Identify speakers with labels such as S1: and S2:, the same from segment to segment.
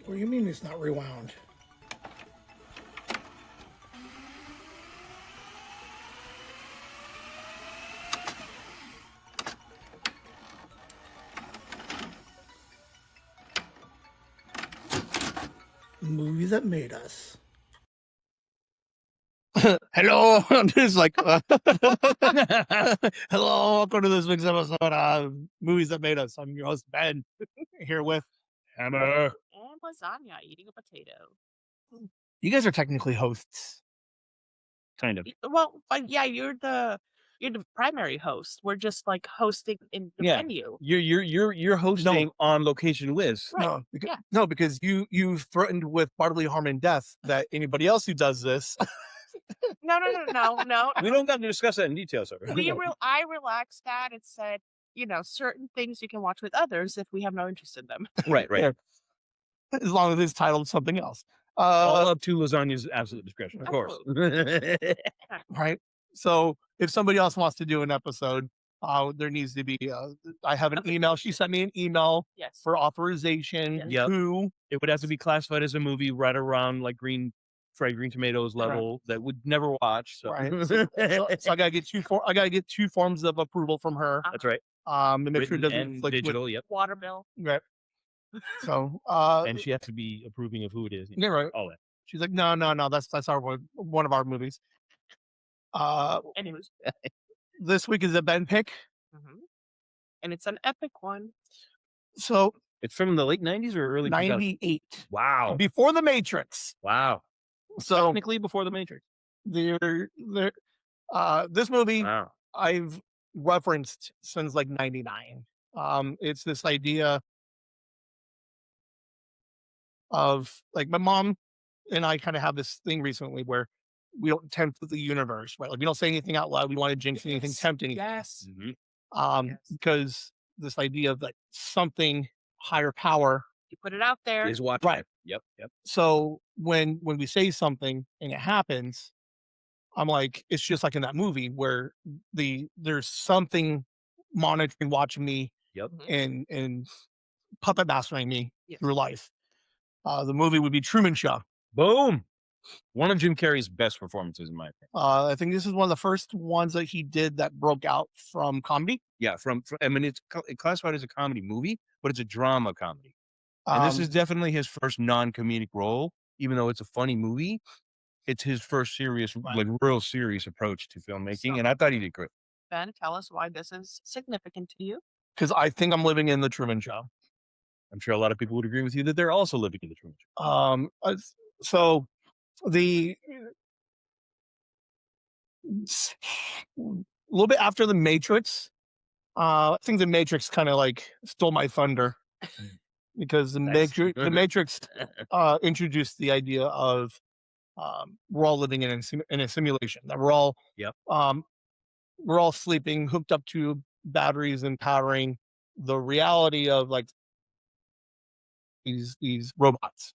S1: What do you mean it's not rewound? Movie that made us. Hello, this is like hello, welcome to this week's episode of Movies That Made Us. I'm your host Ben, here with Hammer
S2: and lasagna eating a potato.
S1: You guys are technically hosts,
S3: kind of.
S2: Well, yeah, you're the primary host. We're just like hosting in the venue.
S3: You're hosting on location with.
S2: Right.
S1: No, because you threatened with bodily harm and death that anybody else who does this.
S2: No.
S3: We don't got to discuss that in detail, sir.
S2: I relaxed that and said, certain things you can watch with others if we have no interest in them.
S3: Right.
S1: Yeah. As long as it's titled something else.
S3: All up to lasagna's absolute discretion, of course.
S1: Right. So if somebody else wants to do an episode, there needs to be. I have an email. She sent me an email for authorization.
S3: Yep.
S1: To
S3: it would have to be classified as a movie right around like fried green tomatoes level that would never watch. So.
S1: Right. So I gotta get two forms of approval from her.
S3: That's right.
S1: To make sure it doesn't
S3: conflict digital. Yep.
S2: Water bill.
S1: Right. So
S3: and she has to be approving of who it is.
S1: Yeah, right.
S3: All that.
S1: She's like, no, that's one of our movies.
S2: Anyways,
S1: this week is a Ben pick,
S2: and it's an epic one.
S1: So
S3: it's from the late 90s or early
S1: 98.
S3: 2000s? Wow,
S1: before the Matrix.
S3: Wow.
S1: So
S3: technically before the Matrix.
S1: This movie I've referenced since like 99. It's this idea of like my mom and I kind of have this thing recently where we don't tempt the universe, right? Like we don't say anything out loud. We want to jinx anything, tempt anything.
S2: Yes.
S1: Because this idea of like something higher power.
S2: You put it out there.
S3: Is watching.
S1: Right.
S3: Yep.
S1: So when we say something and it happens, I'm like, it's just like in that movie where there's something monitoring, watching me.
S3: Yep.
S1: And puppet mastering me through life. The movie would be Truman Show.
S3: Boom. One of Jim Carrey's best performances, in my opinion.
S1: I think this is one of the first ones that he did that broke out from comedy.
S3: Yeah, I mean, it's classified as a comedy movie, but it's a drama comedy. And this is definitely his first non-comedic role, even though it's a funny movie. It's his first serious, like real serious approach to filmmaking, and I thought he did great.
S2: Ben, tell us why this is significant to you.
S1: Because I think I'm living in the Truman Show.
S3: I'm sure a lot of people would agree with you that they're also living in the Truman Show.
S1: So a little bit after the Matrix, I think the Matrix kind of like stole my thunder because the Matrix introduced the idea of we're all living in a simulation, that we're all sleeping, hooked up to batteries and powering the reality of like these robots.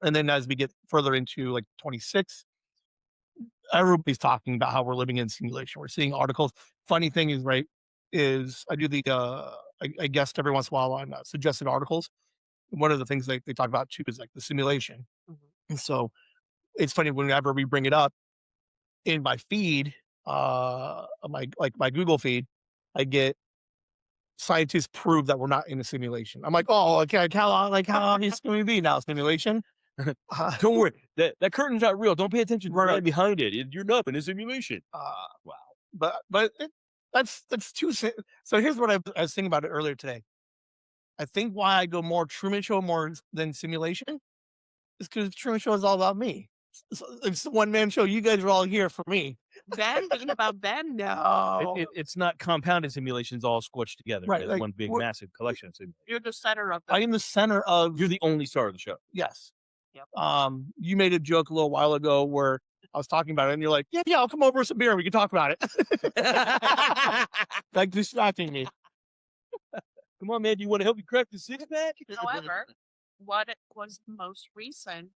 S1: And then as we get further into like 26, everybody's talking about how we're living in simulation. We're seeing articles. Funny thing is, I do the I guest every once in a while on suggested articles. One of the things they talk about too is like the simulation. And so it's funny whenever we bring it up in my feed, my Google feed, I get scientists prove that we're not in a simulation. I'm like, oh, okay, how obvious can we be now? Simulation?
S3: Don't worry, that curtain's not real. Don't pay attention right behind it. You're not in a simulation.
S1: Wow. But that's too. So here's what I was thinking about it earlier today. I think why I go more Truman Show more than simulation is because Truman Show is all about me. It's the one-man show. You guys are all here for me.
S2: Ben, thinking about Ben? No.
S3: It's not compounded simulations all squished together.
S1: Right.
S3: Like one big, massive collection of simulations.
S2: You're the center of
S1: I am the center of...
S3: You're the only star of the show.
S1: Yes.
S2: Yep.
S1: You made a joke a little while ago where I was talking about it and you're like, yeah, I'll come over with some beer and we can talk about it. Like distracting me.
S3: Come on, man. Do you want to help me crack the six-pack?
S2: However, what was the most recent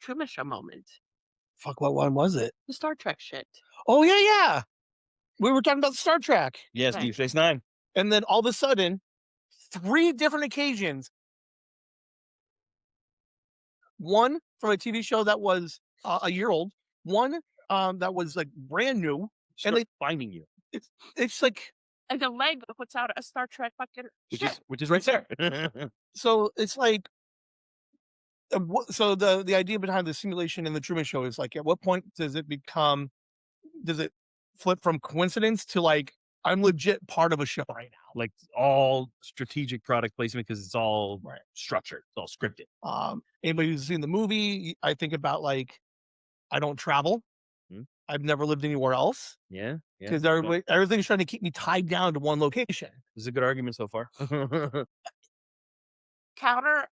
S2: Truman Show moment?
S1: Fuck, what one was it?
S2: The Star Trek shit.
S1: Oh, yeah. We were talking about Star Trek.
S3: Yes, Deep Space Nine.
S1: And then all of a sudden, 3 different occasions, one from a TV show that was a year old, one that was like brand new, and they
S3: finding you,
S1: it's like
S2: And the Lego puts out a Star Trek fucking
S3: which is right there.
S1: so it's like so the idea behind the simulation in the Truman Show is like, at what point does it flip from coincidence to like I'm legit part of a show right now?
S3: Like all strategic product placement because it's all structured, it's all scripted.
S1: Anybody who's seen the movie, I think about like I don't travel. I've never lived anywhere else.
S3: Yeah,
S1: because everything's trying to keep me tied down to one location.
S3: This is a good argument so far.
S2: counter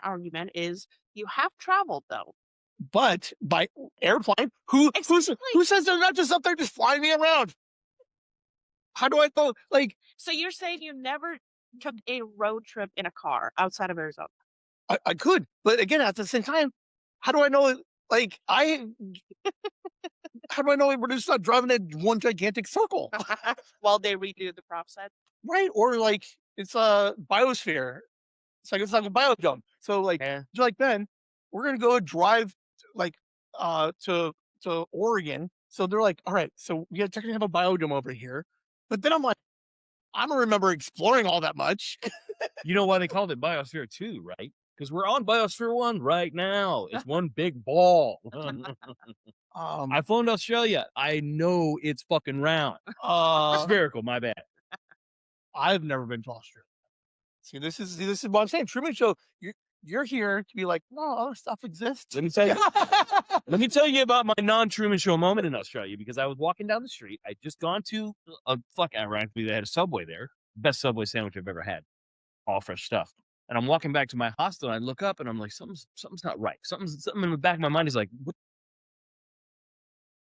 S2: argument is you have traveled though.
S1: But by airplane, who says they're not just up there just flying me around? How do I know? Like,
S2: so you're saying you never took a road trip in a car outside of Arizona?
S1: I could, but again, at the same time, how do I know? Like, how do I know we're just not driving in one gigantic circle
S2: while they redo the prop set?
S1: Right, or like it's a biosphere. It's like a biodome. So like, like Ben, we're gonna go drive like to Oregon. So they're like, all right, so we technically have a biodome over here. But then I'm like, I don't remember exploring all that much.
S3: You know why they called it Biosphere 2, right? Because we're on Biosphere 1 right now. It's one big ball. I've flown to Australia. I know it's fucking round. Spherical, my bad.
S1: I've never been to Australia. See, this is what I'm saying. Truman Show, you're here to be like, no, other stuff exists.
S3: Let me tell you. Let me tell you about my non-Truman Show moment in Australia, because I was walking down the street. I'd just gone to ironically, they had a Subway there. Best Subway sandwich I've ever had. All fresh stuff. And I'm walking back to my hostel, and I look up, and I'm like, something's not right. Something in the back of my mind is like, what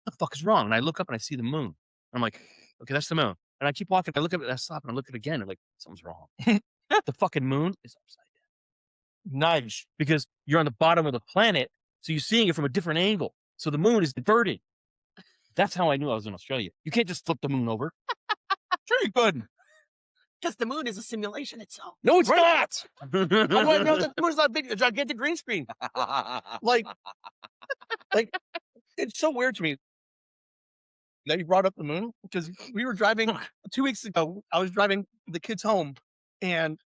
S3: the fuck is wrong? And I look up, and I see the moon. I'm like, okay, that's the moon. And I keep walking. I look up, and I stop, and I look at it again. And like, something's wrong. The fucking moon is upside down.
S1: Nice.
S3: Because you're on the bottom of the planet, so you're seeing it from a different angle. So the moon is inverted. That's how I knew I was in Australia. You can't just flip the moon over.
S1: Sure you could.
S2: Because the moon is a simulation itself.
S3: No, it's not.
S1: How do I know that the moon's not big, a gigantic green screen? like, it's so weird to me that you brought up the moon, because we were driving 2 weeks ago. I was driving the kids home, and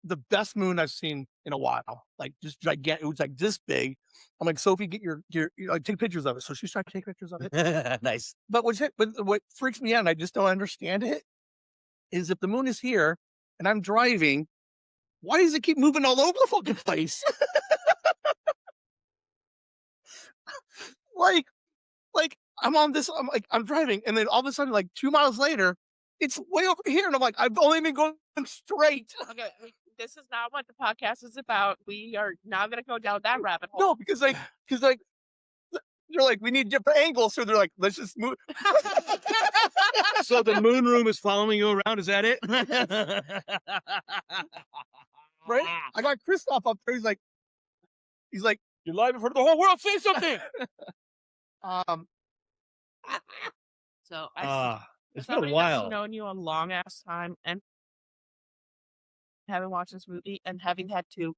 S1: the best moon I've seen in a while, like just gigantic. It was like this big. I'm like, Sophie, get your like, take pictures of it. So she's trying to take pictures of it.
S3: Nice.
S1: But what freaks me out, and I just don't understand it, is if the moon is here and I'm driving, why does it keep moving all over the fucking place? like I'm driving, and then all of a sudden, like 2 miles later, it's way over here, and I'm like, I've only been going straight.
S2: Okay, this is not what the podcast is about. We are not going to go down that rabbit hole.
S1: No, because they're like, we need different angles, so they're like, let's just move.
S3: So the moon room is following you around. Is that it?
S1: Right? I got Christoph up there. He's like, you're live in front of the whole world. Say something.
S2: So
S3: it's been a while.
S2: I've known you a long ass time, and having watched this movie and having had to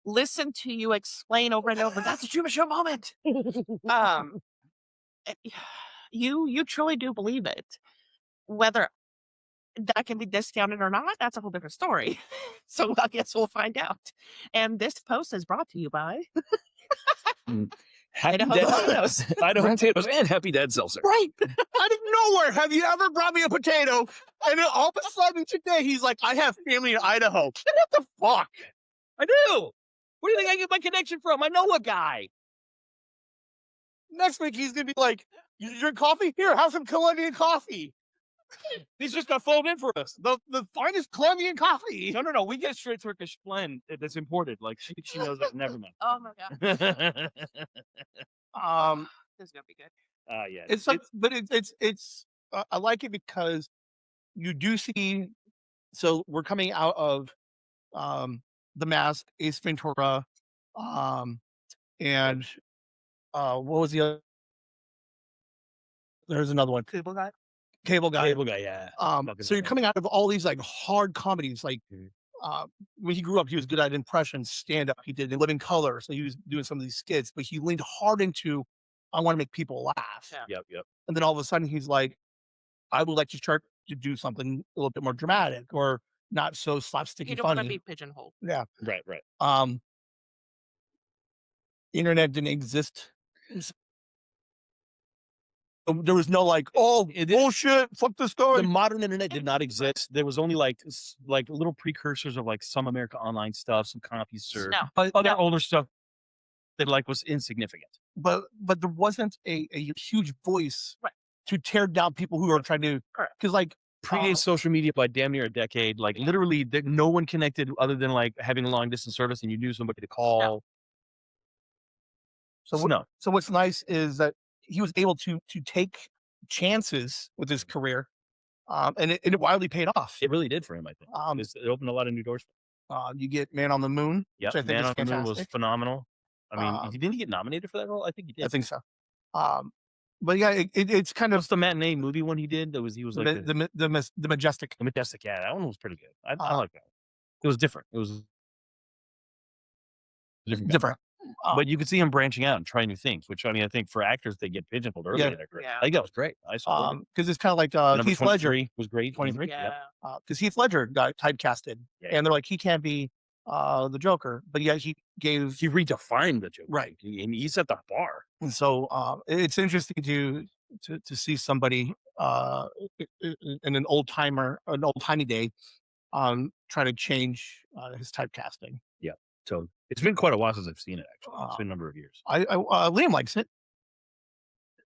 S2: listen to you explain over and over, that's a Truman Show moment. You truly do believe it. Whether that can be discounted or not, that's a whole different story. So I guess we'll find out. And this post is brought to you by
S3: Idaho potatoes. Idaho potatoes and Happy Dad Seltzer.
S1: Right. Out of nowhere, have you ever brought me a potato? And then all of a sudden today, he's like, I have family in Idaho. What the fuck?
S3: I do. Where do you think I get my connection from? I know a guy.
S1: Next week, he's going to be like, you drink coffee? Here, have some Colombian coffee.
S3: He's just got flown in for us.
S1: The finest Colombian coffee.
S3: No. We get straight Turkish blend that's imported. Like she knows that. Never mind.
S2: Oh my god. This is gonna be good.
S3: Yeah.
S1: It's I like it because you do see. So we're coming out of The Mask, Ace Ventura, and what was the other? There's another one.
S2: Cable Guy.
S1: Cable Guy,
S3: yeah.
S1: so you're coming out of all these like hard comedies, like when he grew up, he was good at impressions, stand up. He did in living color. So he was doing some of these skits, but he leaned hard into, I want to make people laugh.
S2: Yeah.
S3: Yep.
S1: And then all of a sudden he's like, I would like to start to do something a little bit more dramatic or not so
S2: He
S1: slapsticky
S2: don't want to
S1: funny.
S2: be pigeonholed.
S1: Yeah.
S3: Right.
S1: Internet didn't exist. There was no like, oh, bullshit, fuck this
S3: The
S1: story.
S3: modern internet did not exist. There was only like little precursors of like some America Online stuff, some CompuServe,
S2: No.
S1: But
S3: other older stuff that like was insignificant.
S1: but there wasn't a huge voice
S2: Right.
S1: to tear down people who are trying to,
S2: Correct.
S1: because like
S3: Predate social media by damn near a decade. Like literally, no one connected other than like having a long distance service, and you knew somebody to call.
S1: so what's nice is that he was able to take chances with his career, and it wildly paid off.
S3: It really did for him. I think it opened a lot of new doors.
S1: You get Man on the Moon,
S3: Yeah,
S1: which I think
S3: Man
S1: is
S3: on the Moon was
S1: fantastic.
S3: phenomenal. I mean, didn't he get nominated for that role? I think he did.
S1: I think so. But yeah, it's kind
S3: What's
S1: of
S3: the matinee movie one he did? He was like
S1: the Majestic.
S3: the Majestic. Yeah, that one was pretty good. I like that. It was different. It was
S1: Different.
S3: But you could see him branching out and trying new things, which I mean, I think for actors they get pigeonholed early in their career.
S2: Yeah.
S3: I think that was great. I saw it.
S1: Because it's kind of like
S3: Number
S1: Heath Ledger.
S3: 23 was great.
S1: 23?
S2: Yeah.
S1: Because Heath Ledger got typecasted,
S3: Yeah.
S1: and they're like, he can't be the Joker, but yet he gave.
S3: He redefined the Joker,
S1: Right.
S3: And he set the bar.
S1: And so it's interesting to see somebody in an old timey day try to change his typecasting.
S3: Yeah. So it's been quite a while since I've seen it. Actually, it's been a number of years.
S1: Liam likes it.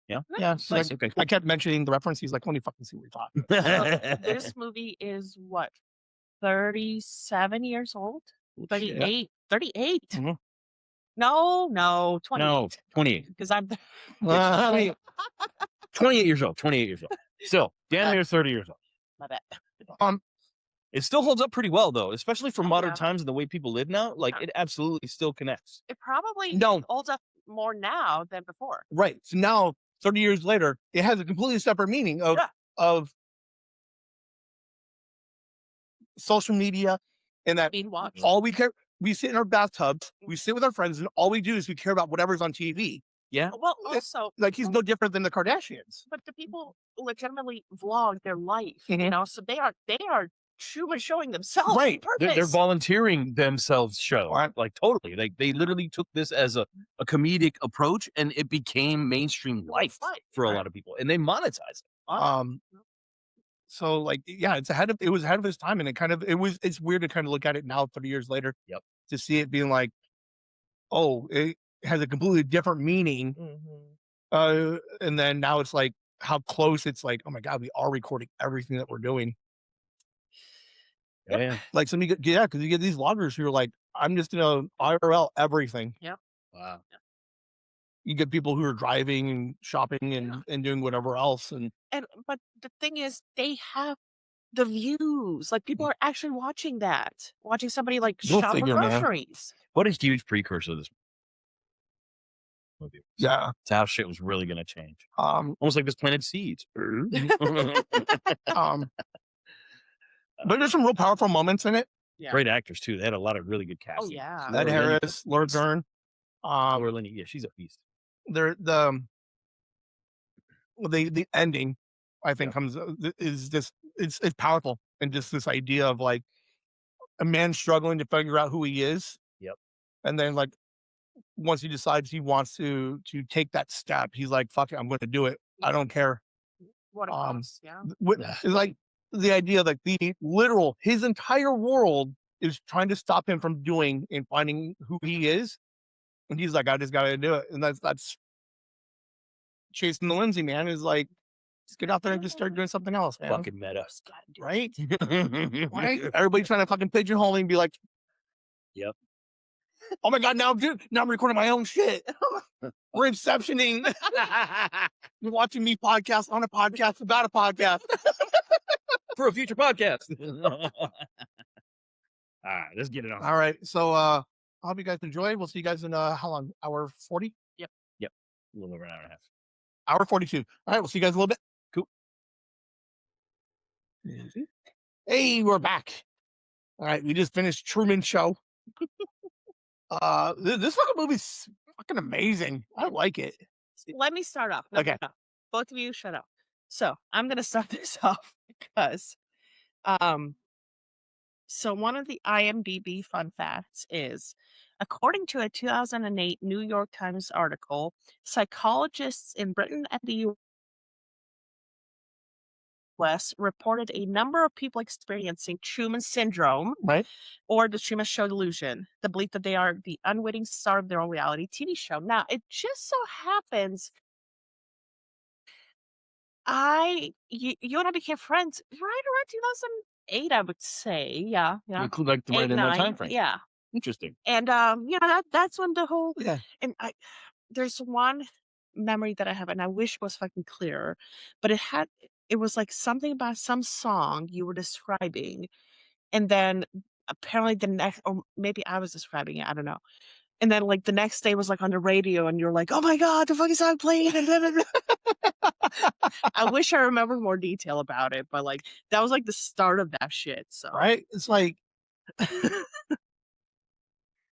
S3: Yeah.
S1: Yeah.
S3: Nice. Okay.
S1: I kept mentioning the reference. He's like, let me fucking see what you're talking.
S2: This movie is what, 37 years old? 38. 38.
S1: Mhm.
S2: No, 28.
S3: No, 28.
S2: Because I'm
S3: 28 years old. 28 years old. Still, damn near 30 years old.
S2: my bad.
S3: It still holds up pretty well, though, especially for modern
S2: Yeah.
S3: times and the way people live now. Like, it absolutely still connects.
S2: It probably
S1: No.
S2: holds up more now than before.
S1: Right. So now, 30 years later, it has a completely separate meaning of social media, and that
S2: Being watched.
S1: all we care, we sit in our bathtubs, we sit with our friends, and all we do is we care about whatever's on TV.
S3: Yeah.
S2: Well, also,
S1: Like, he's no different than the Kardashians.
S2: but the people legitimately vlog their life,
S1: Mhm.
S2: so they are Truman showing themselves.
S1: Right.
S2: On
S3: They're
S2: purpose.
S3: volunteering themselves show.
S1: Right.
S3: Like, totally. Like, they literally took this as a comedic approach, and it became mainstream life for a lot of people. And they monetize it.
S1: So like, yeah, it was ahead of its time, and it's weird to kind of look at it now 30 years later.
S3: Yep.
S1: To see it being like, oh, it has a completely different meaning.
S2: Mhm.
S1: And then now it's like how close it's like, oh my God, we are recording everything that we're doing.
S3: Yeah.
S1: Like because you get these vloggers who are like, I'm just gonna IRL everything.
S3: Wow.
S1: You get people who are driving and shopping and doing whatever else.
S2: But the thing is, they have the views. Like, people are actually watching somebody like
S1: Go
S2: shop for
S1: figure, man.
S2: groceries.
S3: What a huge precursor to this movie.
S1: Yeah.
S3: It's how shit was really going to change.
S1: Almost
S3: like this planted seeds.
S1: But there's some real powerful moments in it.
S2: Yeah.
S3: Great actors too. They had a lot of really good
S2: Oh
S3: casting.
S2: yeah.
S1: Ed Harris, Laura Dern.
S3: Laura Linney, yeah, she's a beast.
S1: The ending, I think, is just it's powerful, and just this idea of like a man struggling to figure out who he is.
S3: Yep.
S1: And then like once he decides he wants to take that step, he's like, "Fuck it, I'm going to do it. I don't care."
S2: What a cost, yeah.
S1: It's like the idea that his entire world is trying to stop him from doing and finding who he is, and he's like, "I just got to do it," and that's chasing the Lindsay, man. Is like, just get out there and just start doing something else, man.
S3: Fucking meta.
S1: Right? Right? Everybody trying to fucking pigeonhole me and be like,
S3: yep.
S1: Oh my God, now I'm recording my own shit. We're inceptioning. You're watching me podcast on a podcast about a podcast.
S3: For a future podcast. All right, let's get it on.
S1: All right. So I hope you guys enjoyed. We'll see you guys in how long? Hour 40?
S2: Yep.
S3: A little over an hour and a half.
S1: Hour 42. All right, we'll see you guys in a little bit. Cool. Hey, we're back. All right, we just finished Truman Show. This fucking movie's fucking amazing. I like it.
S2: Let me start off. No,
S1: Okay.
S2: no. Both of you shut up. So I'm gonna start this off because um so one of the IMDb fun facts is according to a 2008 New York Times article, psychologists in Britain and the US reported a number of people experiencing Truman syndrome
S1: Right.
S2: or the Truman Show delusion, the belief that they are the unwitting star of their own reality TV show. Now, it just so happens you and I became friends right around 2008, I would say. Yeah, yeah.
S3: Like right
S2: 8,
S3: in that
S2: 9,
S3: time frame.
S2: yeah.
S3: Interesting.
S2: And that's when the whole
S1: Yeah.
S2: and there's one memory that I have, and I wish it was fucking clearer, but it was like something about some song you were describing, and then apparently the next, or maybe I was describing it, I don't know. And then like the next day was like on the radio, and you're like, "Oh my god, the fucking song playing!" I wish I remembered more detail about it, but like that was like the start of that shit. So
S1: Right. It's like,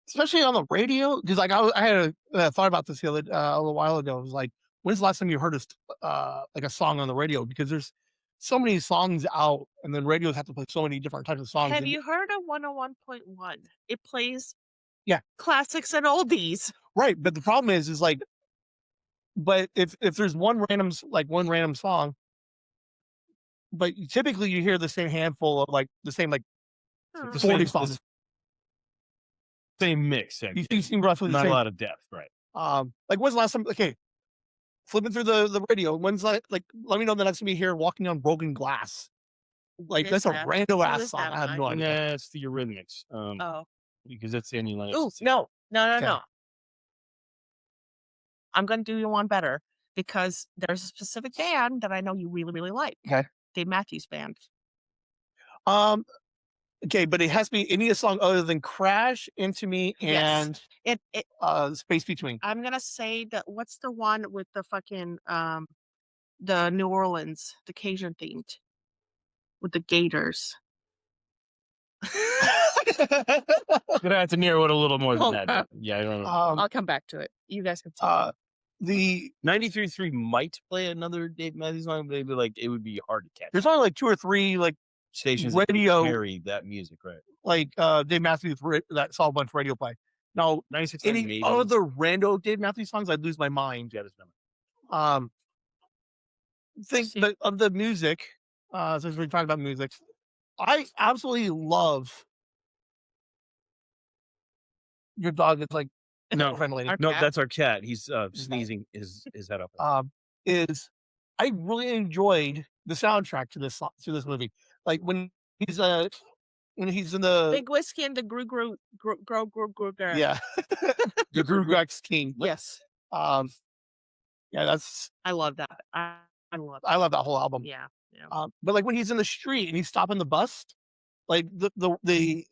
S1: especially on the radio, because like I had thought about this the other a little while ago. It was like, when's the last time you heard like a song on the radio? Because there's so many songs out, and then radios have to play so many different types of songs.
S2: have you heard of 101.1? It plays
S1: Yeah.
S2: classics and oldies.
S1: Right, but the problem is like, but if there's one random song, but typically you hear the same handful of like the same like
S3: The
S1: 40
S3: same,
S1: songs.
S3: same mix.
S1: You seem roughly the
S3: Not
S1: same.
S3: a lot of depth, right?
S1: Like when's the last time? Okay, flipping through the radio. When's like let me know the next time you hear "Walking on Broken Glass." Like that's a random ass song. I have no idea.
S3: Yeah, it's the Eurythmics.
S2: Oh,
S3: Because that's the Annie
S2: ooh,
S3: Lennox.
S2: no.
S1: Okay.
S2: I'm gonna do you one better because there's a specific band that I know you really, really like.
S1: Okay.
S2: Dave Matthews Band.
S1: Okay, but it has to be any song other than "Crash," "Into Me," and
S2: It
S1: "Space Between."
S2: I'm gonna say that what's the one with the fucking the New Orleans, the Cajun themed with the Gators.
S3: Gonna have to narrow it a little more than
S1: Oh,
S3: that. Yeah, I don't know.
S2: I'll come back to it. You guys can tell.
S1: The
S3: 93.3 might play another Dave Matthews song, but like it would be hard to catch.
S1: there's only like 2 or 3 like
S3: Stations
S1: radio
S3: that carry that music, right?
S1: like Dave Matthews that saw a bunch of radio play. Now
S3: 96
S1: any
S3: maybe.
S1: other rando Dave Matthews songs, I'd lose my mind.
S3: Yeah, that's
S1: Think that of the music, since we're talking about music, I absolutely love your dog. It's like
S3: no
S1: friendly.
S2: Our
S3: No,
S2: cat?
S3: that's our cat. He's sneezing his head up.
S1: Is I really enjoyed the soundtrack to this movie. Like when he's in the
S2: Big Whiskey and the Gru.
S1: yeah the Grugrex King.
S2: Yes,
S1: Yeah, that's
S2: I love that. I love.
S1: I love that whole album.
S2: Yeah.
S1: But like when he's in the street and he's stopping the bus, like the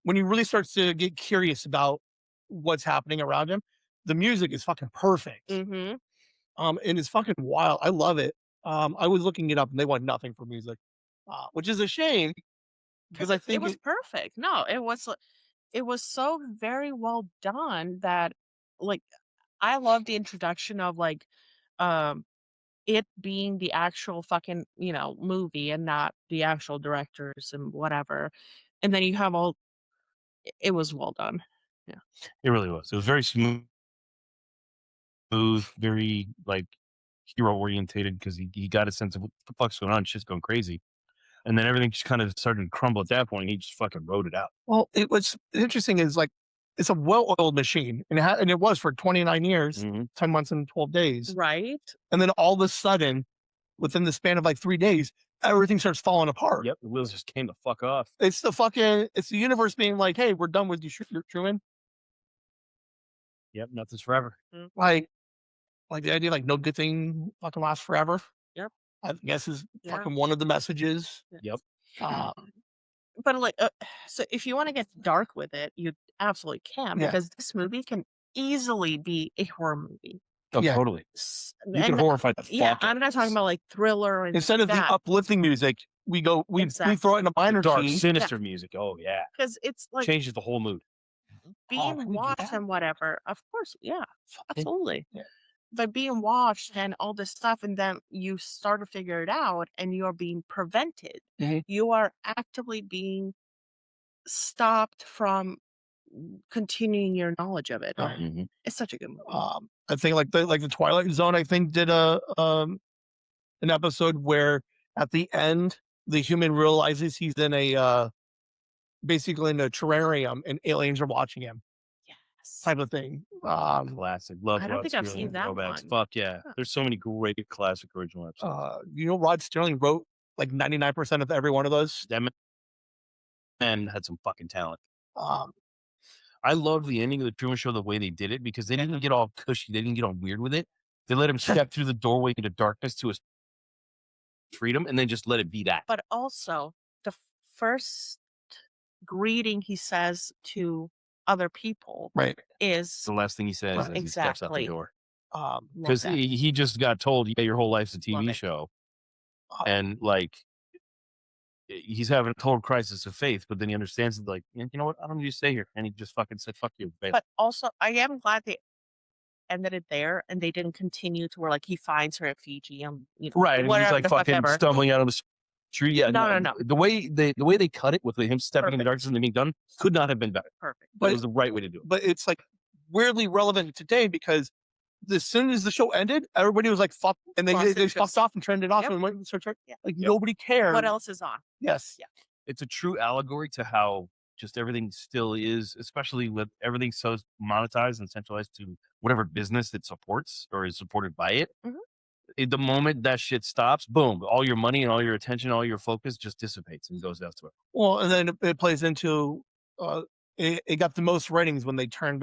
S1: when he really starts to get curious about what's happening around him, the music is fucking perfect.
S2: Mm-hmm.
S1: And it's fucking wild. I love it. I was looking it up and they want nothing for music, which is a shame because I think
S2: It was perfect. No, it was so very well done that like I love the introduction of like it being the actual fucking, movie and not the actual directors and whatever. And then you have it was well done. Yeah.
S3: It really was. It was very smooth, very like hero orientated because he got a sense of what the fuck's going on. Shit's going crazy. And then everything just kind of started to crumble at that point. He just fucking wrote it out.
S1: well, it was interesting is like it's a well-oiled machine, and it was for 29 years, 10 months and 12 days,
S2: Right?
S1: and then all of a sudden, within the span of like 3 days, everything starts falling apart.
S3: Yep, the wheels just came the fuck off.
S1: It's the universe being like, hey, we're done with you, Truman.
S3: Yep, nothing's forever.
S1: Like the idea, like no good thing fucking lasts forever.
S2: Yep.
S1: I guess is
S2: Yeah.
S1: fucking one of the messages.
S3: Yep.
S2: But like, so if you want to get dark with it, you absolutely can
S1: Yeah.
S2: because this movie can easily be a horror movie.
S3: Oh,
S1: Yeah.
S3: totally.
S2: S-
S3: You can
S2: and-
S3: horrify the fuck.
S2: Yeah,
S3: out
S2: I'm not talking about like thriller and
S1: Instead of
S2: that.
S1: the uplifting music, we throw it in a
S3: The
S1: minor
S3: dark,
S1: key.
S3: sinister music. Oh yeah,
S2: because it's like
S3: changes the whole mood.
S2: being
S1: we do
S2: watched
S1: that?
S2: and whatever. Of course, yeah, absolutely.
S1: Yeah.
S2: But being watched and all this stuff, and then you start to figure it out, and you are being prevented.
S1: Mhm.
S2: You are actively being stopped from continuing your knowledge of it.
S1: Right.
S3: Mhm.
S2: It's such a good movie.
S1: I think like the Twilight Zone, I think did an episode where at the end the human realizes he's in a basically in a terrarium and aliens are watching him,
S2: Yes.
S1: type of thing.
S3: Classic. Love
S2: I don't
S3: Rod
S2: think I've
S3: Sterling
S2: seen that
S3: throwbacks.
S2: one.
S3: Fuck yeah.
S2: Huh.
S3: There's so many great classic original episodes.
S1: Rod Sterling wrote like 99% of every one of those.
S3: That man had some fucking talent.
S1: Um,
S3: I love the ending of the Truman Show the way they did it because they didn't get all cushy. They didn't get all weird with it. They let him step through the doorway into darkness to his freedom and then just let it be that.
S2: But also, the first greeting he says to other people
S1: right.
S2: is
S3: It's the last thing he says as he steps out the
S2: exactly.
S3: door.
S2: Love
S3: Because
S2: that.
S3: he just got told, yeah, your whole life's a
S2: Love
S3: TV
S2: it.
S3: show.
S1: Uh,
S3: And like, he's having a total crisis of faith, but then he understands that, like, you know what? I don't need to stay here. And he just fucking said, fuck you. Babe.
S2: But also, I am glad they ended it there and they didn't continue to where like he finds her at Fiji and
S3: Right. And he's
S2: whatever
S3: like
S2: the fuck
S3: fucking
S2: ever.
S3: stumbling out of the street. Yeah.
S2: No.
S3: The way they cut it with him stepping in the
S2: Perfect.
S3: darkness and then being done could not have been better.
S2: Perfect.
S3: But it was the right way to do it.
S1: but it's like weirdly relevant today because as soon as the show ended, everybody was like, fuck. And they
S2: Lost interest.
S1: fucked off and turned it off
S2: Yep.
S1: and went and searched.
S2: Yeah.
S1: Like nobody cared.
S2: What else is on?
S1: Yes.
S2: Yeah.
S3: It's a true allegory to how just everything still is, especially with everything so monetized and centralized to whatever business it supports or is supported by it.
S2: Mhm.
S3: The moment that shit stops, boom, all your money and all your attention, all your focus just dissipates and goes elsewhere.
S1: Well, and then it plays into it got the most ratings when they turned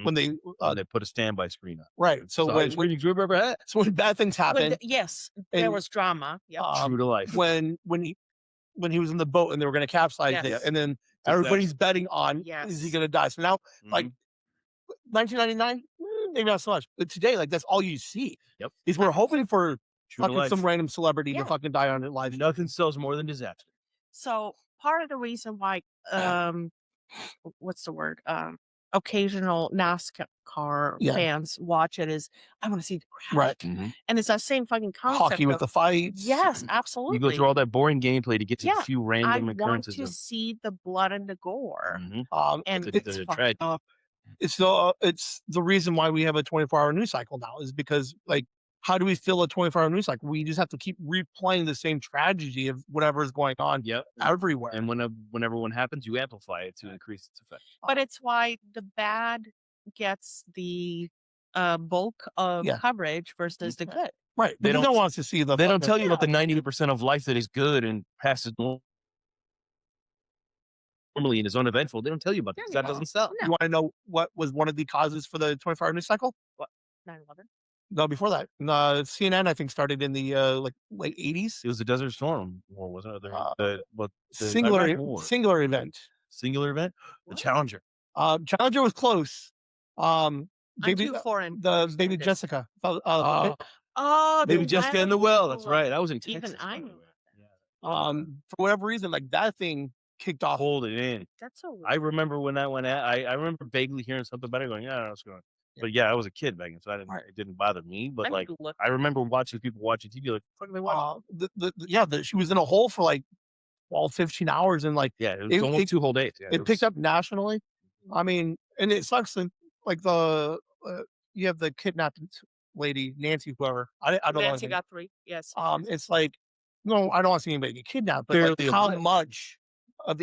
S1: when they
S3: And they put a standby screen up.
S1: right. So
S3: So
S1: when
S3: screenings we've ever had.
S1: so when bad things happen,
S2: Yes, there
S1: and,
S2: was drama. Yep.
S3: True to life.
S1: when he was in the boat and they were going to capsize it,
S2: Yes.
S1: and then
S3: Disaster.
S1: everybody's betting on is he
S2: Yes.
S1: going to die? So now, like 1999, maybe not so much, but today, like that's all you see.
S3: Yep.
S1: Is we're hoping for
S3: True to
S1: fucking
S3: life.
S1: some random celebrity to
S2: Yeah.
S1: fucking die on it live.
S3: Nothing sells more than disaster.
S2: So part of the reason why what's the word? Occasional NASCAR
S1: Yeah.
S2: fans watch it is I want to see the crash.
S1: Right.
S2: And it's that same fucking concept.
S1: Hockey with
S2: of,
S1: the fights.
S2: yes, absolutely.
S3: You go through all that boring gameplay to get to
S2: Yeah,
S3: a few
S2: I
S3: random
S2: want
S3: occurrences.
S2: to see the blood and the gore. And
S3: The
S2: it's
S3: tragedy.
S1: It's the reason why we have a 24-hour news cycle now is because like how do we fill a 24-hour news cycle? We just have to keep replaying the same tragedy of whatever is going on
S3: Yep.
S1: everywhere.
S3: And whenever one happens, you amplify it to increase its effect.
S2: but it's why the bad gets the bulk of
S1: Yeah.
S2: coverage versus the good.
S1: Right.
S3: They
S1: They don't
S3: don't-
S1: want us to see the
S3: They don't
S1: fucking-
S3: tell you about the 90% of life that is good and passes normally and is uneventful. They don't tell you about that. 'Cause that
S2: No.
S3: doesn't sell.
S1: You want to know what was one of the causes for the 24-hour news cycle?
S2: 9/11.
S1: No, before that. CNN, I think, started in the like late 80s.
S3: It was the Desert Storm War, wasn't it? The
S1: Singular
S3: Iraq War.
S1: singular event.
S3: Singular event? The
S2: What?
S3: Challenger.
S1: Challenger was close.
S2: I'm
S1: Baby,
S2: too foreign. to
S1: the
S2: understand
S1: baby
S2: this.
S1: Jessica.
S2: Oh,
S3: Baby
S2: the
S3: Jessica in the well. That's
S2: well.
S3: right. That was in
S2: Even
S3: Texas.
S2: I
S3: by the
S2: knew
S3: way.
S2: that.
S3: Yeah.
S1: For whatever reason, like that thing kicked off.
S3: Hold it in.
S2: That's so weird.
S3: I remember when that went out. I remember vaguely hearing something about it going, yeah, I don't know what's going on. But yeah, I was a kid back then, so
S1: Right.
S3: it didn't bother me. But
S2: I need
S3: like,
S2: to look.
S3: I remember watching people watching TV like, fuck are they watching?
S1: She was in a hole for like 12, 15 hours and like
S3: Yeah, it was
S1: it-
S3: almost
S1: it-
S3: 2 whole days. Yeah,
S1: it picked up nationally. I mean, and it sucks. And like you have the kidnapped lady, Nancy, whoever. I don't know.
S2: Nancy
S1: anything.
S2: got 3. Yes.
S1: It's like, no, I don't want to see anybody get kidnapped, but like
S3: Barely a
S1: how
S3: blip.
S1: much of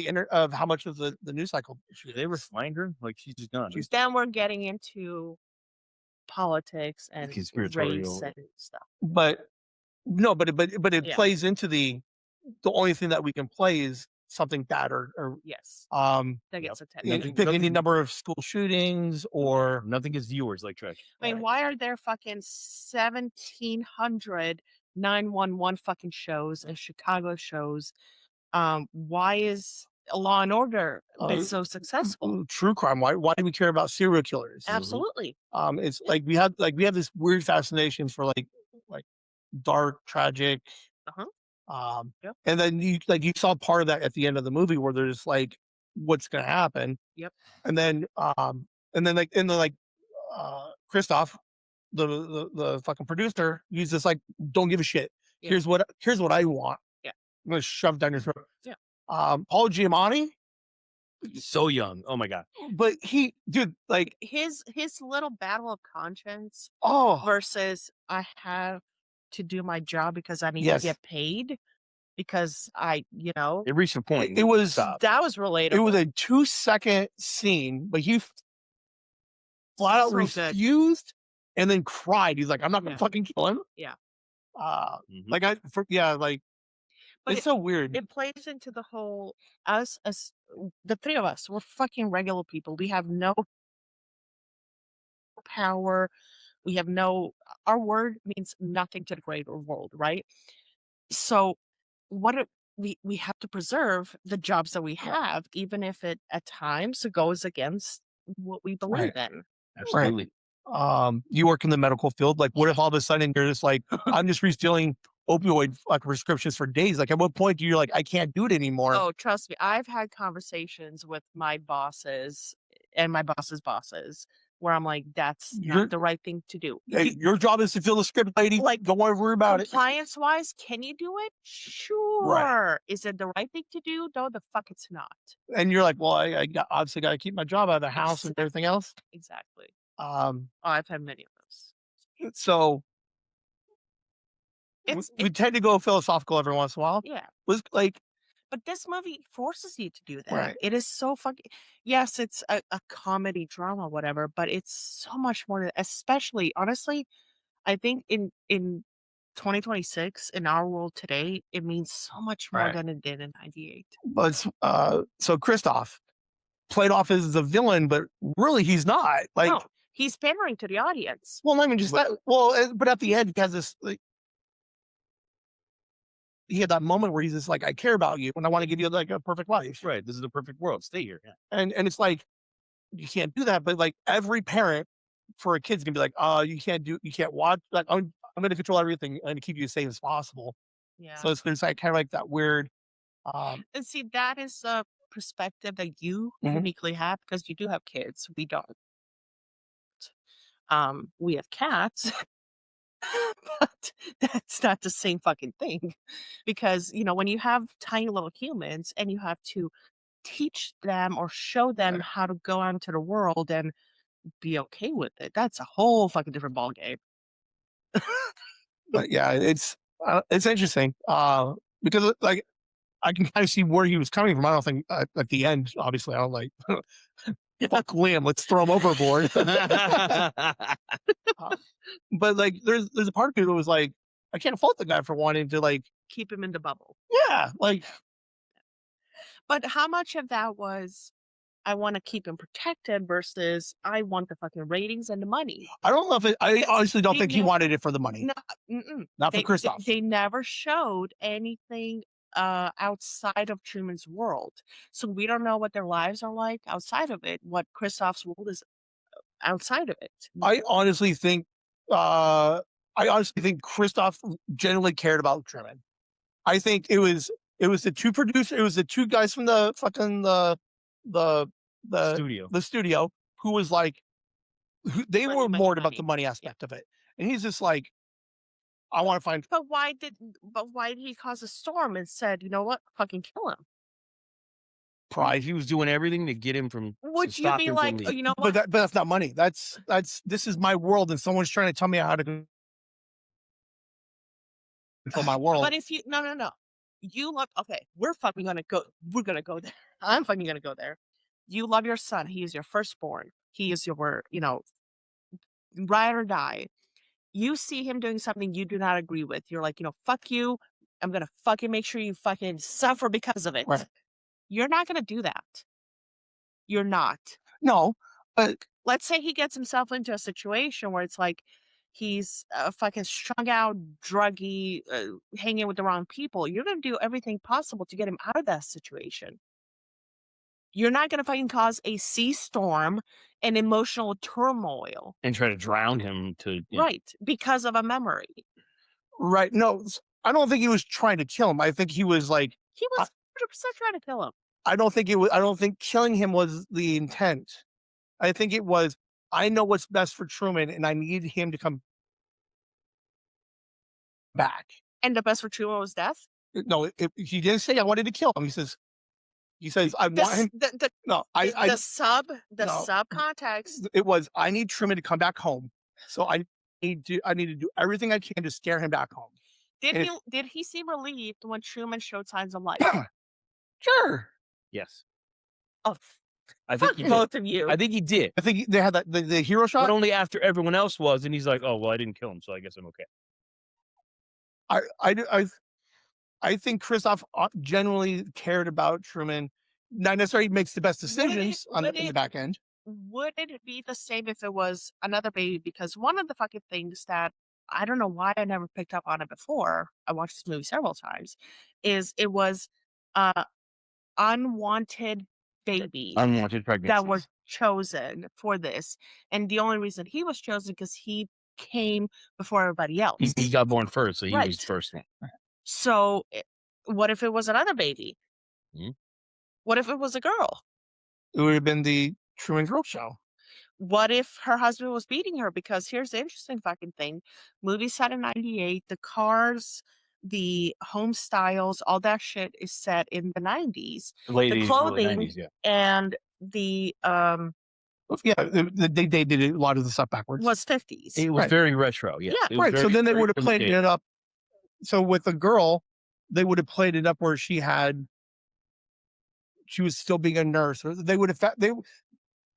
S1: how much of the news cycle
S3: Did they ever find her? Like she's just gone.
S2: Then we're getting into politics and
S3: Conspiratorial.
S2: race and stuff.
S1: but no, but it
S2: Yeah.
S1: plays into the only thing that we can play is something bad or
S2: Yes.
S1: um
S2: That gets
S1: you
S2: attention.
S1: pick any
S3: nothing-
S1: number of school shootings or
S3: Nothing gets viewers like trash.
S2: I mean, why are there fucking 1,700 911 fucking shows and Chicago shows? Why is Law and Order been so successful?
S1: true crime. Why do we care about serial killers?
S2: Absolutely.
S1: It's like we have this weird fascination for like dark, tragic,
S2: Uh-huh. Yep.
S1: And then you saw part of that at the end of the movie where there's like, what's going to happen?
S2: Yep.
S1: And then, Christoph, the fucking producer, he's just like, don't give a shit.
S2: Yeah.
S1: Here's what I want.
S2: Yeah.
S1: I'm gonna shove it down your throat.
S2: Yeah.
S1: Paul Giamatti,
S3: So young. Oh my God.
S1: but dude, like
S2: his little battle of conscience
S1: oh
S2: versus I have to do my job because I need to
S1: yes,
S2: get paid because
S3: It reached a point.
S1: it was
S3: Stop.
S2: that was relatable.
S1: it was a 2-second scene, but he flat out
S2: So good.
S1: refused and then cried. He's like, I'm not gonna
S2: Yeah.
S1: fucking kill him.
S2: Yeah.
S3: Mhm.
S1: Like
S2: But
S1: it's so weird.
S2: It plays into the whole us as the three of us. We're fucking regular people. We have no power. We have no. Our word means nothing to the greater world, right? So, what are, we have to preserve the jobs that we have, even if it at times goes against what we believe in.
S3: Absolutely.
S1: You work in the medical field. Like, what if all of a sudden you're just like, I'm just refilling opioid like prescriptions for days? Like, at what point do you like, I can't do it anymore?
S2: Oh, trust me, I've had conversations with my bosses and my boss's bosses where I'm like, that's
S1: You're-
S2: not the right thing to do.
S1: Hey, your job is to fill the script, lady.
S2: Like,
S1: don't worry about it.
S2: Compliance wise, can you do it? Sure. Is it the right thing to do? No, the fuck it's not.
S1: And you're like, well, obviously got to keep my job out of the house and everything else.
S2: Exactly.
S1: Oh,
S2: I've had many of those.
S1: so we tend to go philosophical every once in a while.
S2: Yeah.
S1: Was like,
S2: but this movie forces you to do that.
S1: Right.
S2: It is so fucking. Yes, it's a comedy drama, whatever, but it's so much more. Especially, honestly, I think in 2026 in our world today, it means so much more
S3: Right.
S2: than it did in '98.
S1: but so Christoph played off as a villain, but really he's not. Like,
S2: No, he's pandering to the audience.
S1: well, not even just that. Well, but at the end, he has this. Like, he had that moment where he's just like, I care about you and I want to give you like a perfect life.
S3: Right. This is the perfect world. Stay here. Yeah.
S1: And it's like, you can't do that. But like every parent for a kid's gonna be like, you can't watch. Like, I'm going to control everything and to keep you as safe as possible.
S2: Yeah.
S1: So there's like kind of like that weird.
S2: And see, that is a perspective that you
S1: Mhm.
S2: uniquely have because you do have kids. We don't. We have cats. But that's not the same fucking thing because when you have tiny little humans and you have to teach them or show them how to go out into the world and be okay with it, that's a whole fucking different ball game.
S1: But yeah, it's interesting because like I can kind of see where he was coming from. I don't think at the end, obviously, I don't like fuck Liam, let's throw him overboard. But like, there's a part of me that was like, I can't fault the guy for wanting to like
S2: Keep him in the bubble.
S1: yeah, like.
S2: But how much of that was I want to keep him protected versus I want the fucking ratings and the money?
S1: I don't know if I honestly don't
S2: They
S1: think he wanted it for the money.
S2: No,
S1: Not for Christoph.
S2: They never showed anything outside of Truman's world. So we don't know what their lives are like outside of it, what Christoph's world is outside of it.
S1: I honestly think Christoph genuinely cared about Truman. I think it was the two producers, it was the two guys from the fucking the studio who was like they were more about the money aspect of it. And he's just like, I want to find.
S2: But why did he cause a storm and said, you know what, fucking kill him?
S1: Pride.
S3: He was doing everything to get him from.
S2: Would you be like, you know what?
S1: But that's not money. That's this is my world, and someone's trying to tell me how to control my world.
S2: But if you no, you love. Okay, we're gonna go. We're gonna go there. I'm fucking gonna go there. You love your son. He is your firstborn. He is your, ride or die. You see him doing something you do not agree with. You're like, fuck you. I'm gonna fucking make sure you fucking suffer because of it.
S1: Right.
S2: You're not gonna do that. You're not.
S1: No, but
S2: let's say he gets himself into a situation where it's like he's fucking strung out, druggy, hanging with the wrong people. You're gonna do everything possible to get him out of that situation. You're not gonna fucking cause a sea storm and emotional turmoil
S3: And try to drown him to.
S2: right because of a memory.
S1: right. No, I don't think he was trying to kill him. I think he was like,
S2: He was 100% trying to kill him.
S1: I don't think killing him was the intent. I think it was, I know what's best for Truman and I need him to come back.
S2: And the best for Truman was death?
S1: No, he didn't say I wanted to kill him. He says, I want him. No,
S2: the sub
S1: no.
S2: context.
S1: It was, I need Truman to come back home. So I need to do everything I can to scare him back home.
S2: Did he seem relieved when Truman showed signs of life?
S1: Sure.
S3: Yes.
S2: Oh,
S3: I think he
S2: both of you.
S3: I think he did.
S1: I think they had that the hero shot.
S3: But only after everyone else was, and he's like, "Oh well, I didn't kill him, so I guess I'm okay."
S1: I think Christoph genuinely cared about Truman. Not necessarily makes the best decisions in the back end.
S2: Would it be the same if it was another baby? Because one of the fucking things that I don't know why I never picked up on it before, I watched this movie several times, is it was unwanted babies
S3: Unwanted pregnancies
S2: that were chosen for this. And the only reason he was chosen because he came before everybody else.
S3: He got born first, so he
S2: Right.
S3: was first one.
S2: So what if it was another baby?
S3: Hmm?
S2: What if it was a girl?
S1: It would have been the Truman Girl Show.
S2: What if her husband was beating her? Because here's the interesting fucking thing. Movie set in 98, the cars, the home styles, all that shit is set in the 90s.
S3: Ladies,
S2: the clothing
S3: early 90s, yeah.
S2: and the
S1: Yeah, they did a lot of the stuff backwards.
S2: was 50s.
S3: It was very retro, yes.
S2: Yeah.
S3: It was
S1: Right. So
S3: very,
S1: then they
S3: very
S1: would have played
S3: imitative.
S1: it up. So with the girl, they would have played it up where she was still being a nurse. Or they would have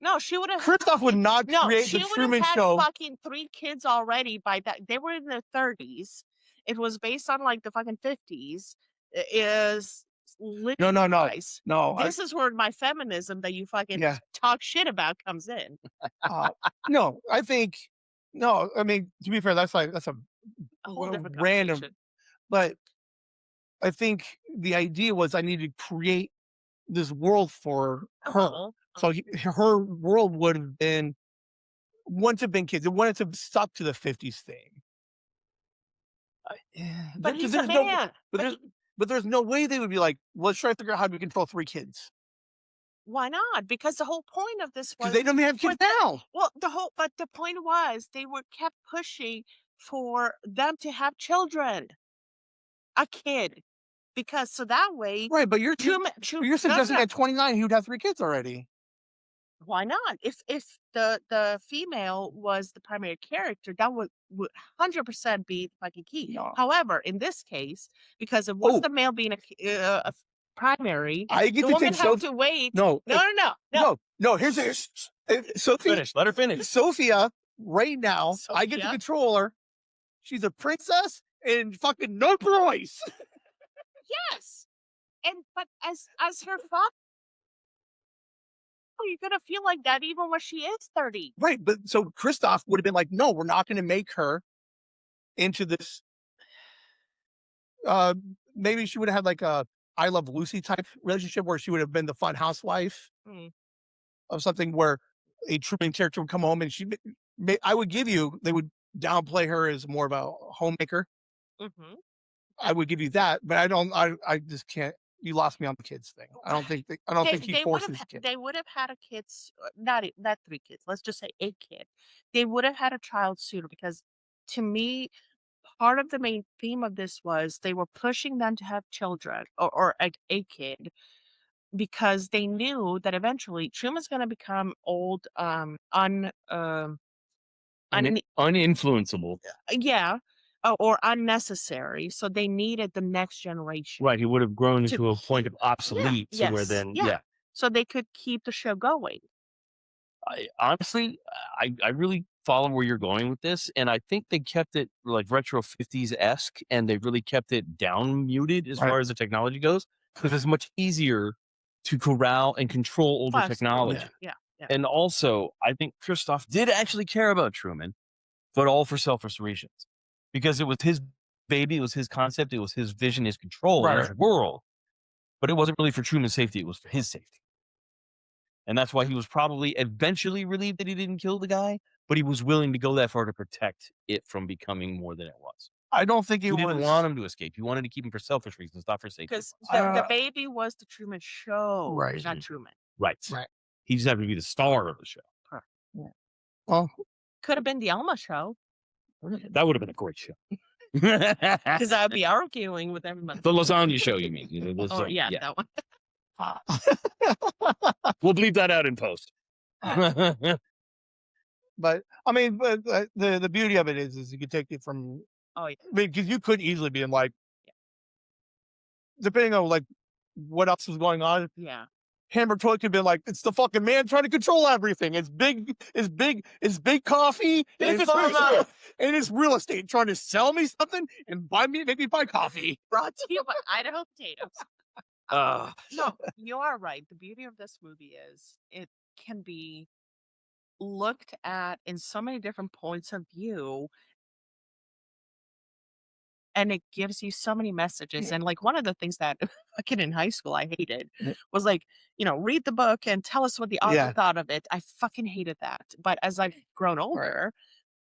S2: No, she would have.
S1: Christoph would not create the Truman Show.
S2: Fucking 3 kids already by that. They were in their 30s. It was based on like the fucking 50s. Is
S1: No.
S2: This is where my feminism that you fucking talk shit about comes in.
S1: No, I think no. I mean, to be fair, that's a
S2: whole different
S1: random.
S2: conversation.
S1: But I think the idea was I needed to create this world for her. So her world wouldn't have been kids. It wouldn't have stuck to the 50s thing.
S2: But he's a man.
S1: But there's no way they would be like, let's try to figure out how to control 3 kids.
S2: Why not? Because the whole point of this was
S1: they don't even have kids now.
S2: Well, the point was they were kept pushing for them to have children, a kid, because so that way,
S1: right? But you're suggesting at 29 he would have 3 kids already.
S2: Why not? If the female was the primary character, that would 100% be the fucking key.
S1: No.
S2: However, in this case, because it was the male being a primary,
S1: I get
S2: the
S1: to
S2: woman
S1: take
S2: have to wait.
S1: No.
S2: Here's
S1: Sophia.
S3: Let her finish.
S1: Sophia, right now, I get to control her. She's a princess and fucking no boys.
S2: Yes, but as her father, you're gonna feel like that even when she is 30.
S1: Right, but so Christoph would have been like, no, we're not going to make her into this. Maybe she would have had like a I Love Lucy type relationship where she would have been the fun housewife of something where a Truman character would come home and they would downplay her as more of a homemaker.
S2: Mm-hmm.
S1: I would give you that, but I just can't. You lost me on the kids thing. I don't think he forces kids.
S2: They would have had a kids, not 3 kids. Let's just say a kid. They would have had a child sooner because, to me, part of the main theme of this was they were pushing them to have children or a kid because they knew that eventually Truman's going to become old,
S3: uninfluenceable.
S2: Yeah. Or unnecessary. So they needed the next generation.
S3: Right. He would have grown into a point of obsolete. So
S2: they could keep the show going.
S3: Honestly, I really follow where you're going with this. And I think they kept it like retro 50s-esque and they really kept it down muted as far as the technology goes. Because it's much easier to corral and control older technology.
S2: Yeah.
S3: And also, I think Christoph did actually care about Truman, but all for selfish reasons. Because it was his baby, it was his concept, it was his vision, his control in his world. But it wasn't really for Truman's safety, it was for his safety. And that's why he was probably eventually relieved that he didn't kill the guy, but he was willing to go that far to protect it from becoming more than it was.
S1: I don't think
S3: You
S1: it
S3: didn't
S1: was.
S3: want him to escape. You wanted to keep him for selfish reasons, not for safety.
S2: Because the baby was the Truman Show,
S1: Right.
S2: not Truman.
S3: Right.
S1: Right.
S3: He just happened to be the star of the show.
S1: Well,
S2: Could have been the Elma Show,
S3: That would have been a great show.
S2: because I would be arguing with everybody.
S3: The lasagna show, you mean?
S2: Oh, yeah, that one.
S3: We'll bleep that out in post.
S1: but I mean, but the beauty of it is you can take it from.
S2: Oh, yeah.
S1: I mean, because you could easily be in like, depending on like what else is going on.
S2: Yeah.
S1: Hammer Toy could have been like, it's the fucking man trying to control everything. It's big coffee, and it's real estate trying to sell me something and make me buy coffee.
S2: Brought to you by Idaho Potatoes. No, you are right. The beauty of this movie is it can be looked at in so many different points of view. And it gives you so many messages. And like one of the things that fucking in high school I hated was like, read the book and tell us what the author thought of it. I fucking hated that. But as I've grown older,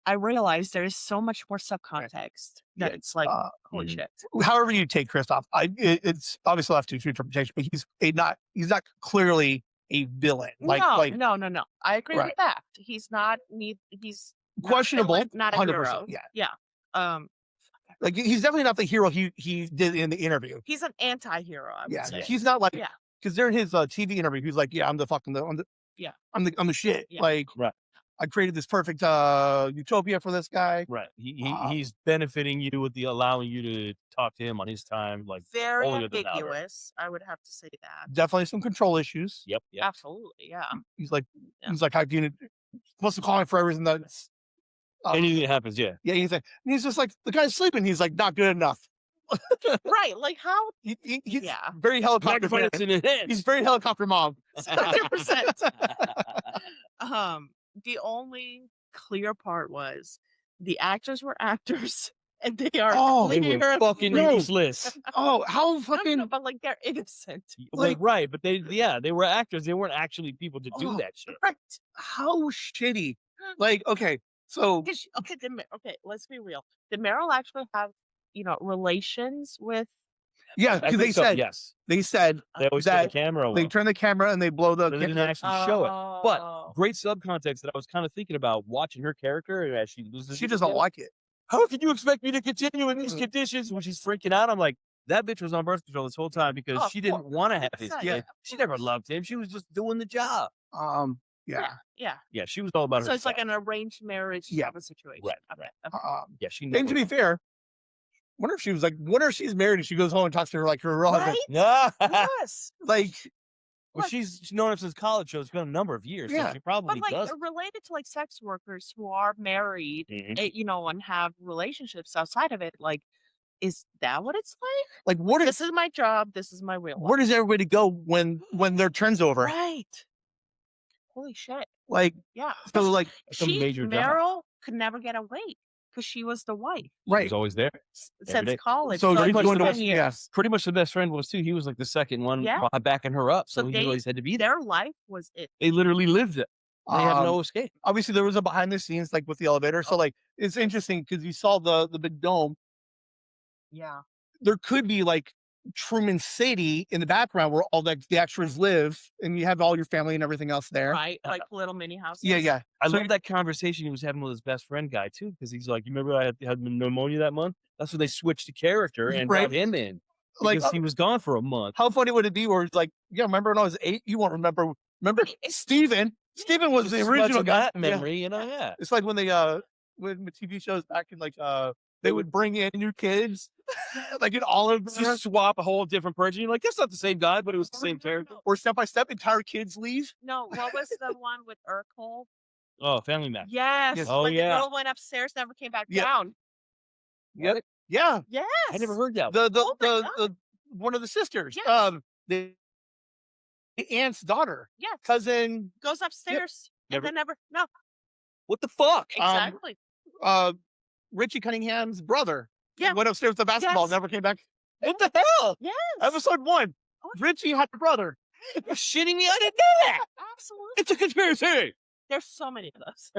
S2: I realized there is so much more subcontext that it's like, holy shit.
S1: However you take Kristoff, it's obviously left to interpretation, but he's not clearly a villain.
S2: No. I agree with that. He's not. He's
S1: questionable.
S2: Not a 100%, hero.
S1: Yeah. Like he's definitely not the hero he did in the interview.
S2: He's an anti-hero. I would say.
S1: He's not like because during his TV interview, he's like, I'm the shit.
S2: Yeah.
S1: Like I created this perfect utopia for this guy.
S3: Right. He's benefiting you with allowing you to talk to him on his time. Like
S2: very ambiguous. I would have to say that.
S1: Definitely some control issues.
S3: Yep.
S2: Absolutely. Yeah.
S1: He's like how can you supposed to call me for everything that's
S3: anything that happens, yeah.
S1: He's just like the guy's sleeping. He's like not good enough.
S2: Right, like how
S1: he's very helicopter. He's very helicopter mom.
S2: 100%. The only clear part was the actors were actors, and they are
S3: they were fucking useless.
S1: How fucking?
S2: No, but like they're innocent.
S3: Like right, but they were actors. They weren't actually people to do that shit.
S2: Right?
S1: How shitty? Like okay. So
S2: let's be real. Did Meryl actually have relations with?
S1: Yeah, because they said yes. They said
S3: they always turn the camera.
S1: They turn the camera and they blow the.
S3: They didn't actually show it, but great subcontext that I was kind of thinking about watching her character as she loses.
S1: She doesn't like it.
S3: How can you expect me to continue in these conditions when she's freaking out? I'm like, that bitch was on birth control this whole time because she didn't want to have his kid. She never loved him. She was just doing the job.
S2: Yeah.
S3: Yeah, she was all about her.
S2: So it's like an arranged marriage type of situation.
S3: Right.
S2: Okay.
S3: She.
S1: And to be fair, wonder if she's married and she goes home and talks to her like her real husband.
S2: Yes.
S1: Like,
S3: well, she's known him since college, so it's been a number of years. So she probably does.
S2: Related to like sex workers who are married, and have relationships outside of it. Like, is that what it's like?
S1: Like,
S2: this is my job. This is my real life.
S1: Where does everybody go when their turn's over?
S2: Right. Holy shit.
S1: Like, so like
S2: Meryl could never get away because she was the wife.
S1: Right.
S3: She was always there
S2: since college.
S1: So
S2: pretty
S3: much the best friend was too. He was like the second one backing her up. So he always had to be there.
S2: Their life was it.
S3: They literally lived it. They had no escape.
S1: Obviously, there was a behind the scenes like with the elevator. So like it's interesting because you saw the big dome.
S2: Yeah.
S1: There could be like Truman City in the background where all the extras live and you have all your family and everything else there.
S2: Right. Like little mini houses.
S1: Yeah.
S3: I love that conversation he was having with his best friend guy too, because he's like, you remember I had pneumonia that month? That's when they switched the character and brought him in. Because he was gone for a month.
S1: How funny would it be where it's like, remember when I was 8? You won't remember. Remember Steven? Steven was the original guy.
S3: Memory,
S1: It's like when they when the TV shows back in like they would bring in new kids, like in all of them.
S3: Just swap a whole different person. You're like, that's not the same guy, but it was the same character.
S1: Or step by step, entire kids leave.
S2: No, what was the one with Urkel?
S3: Oh, Family Man.
S2: Yes.
S3: Oh,
S2: the girl went upstairs, never came back down.
S1: Yep. Yeah.
S2: Yes.
S3: I never heard that.
S1: The one of the sisters.
S2: Yes.
S1: The aunt's daughter.
S2: Yes.
S1: Cousin
S2: goes upstairs and then never. No.
S3: What the fuck?
S2: Exactly.
S1: Richie Cunningham's brother.
S2: Yeah.
S1: Went upstairs with the basketball, never came back.
S3: What the hell?
S2: Yes.
S1: Episode 1. Richie had a brother.
S3: You're shitting me? I didn't know that.
S2: Absolutely.
S3: It's a conspiracy.
S2: There's so many of those.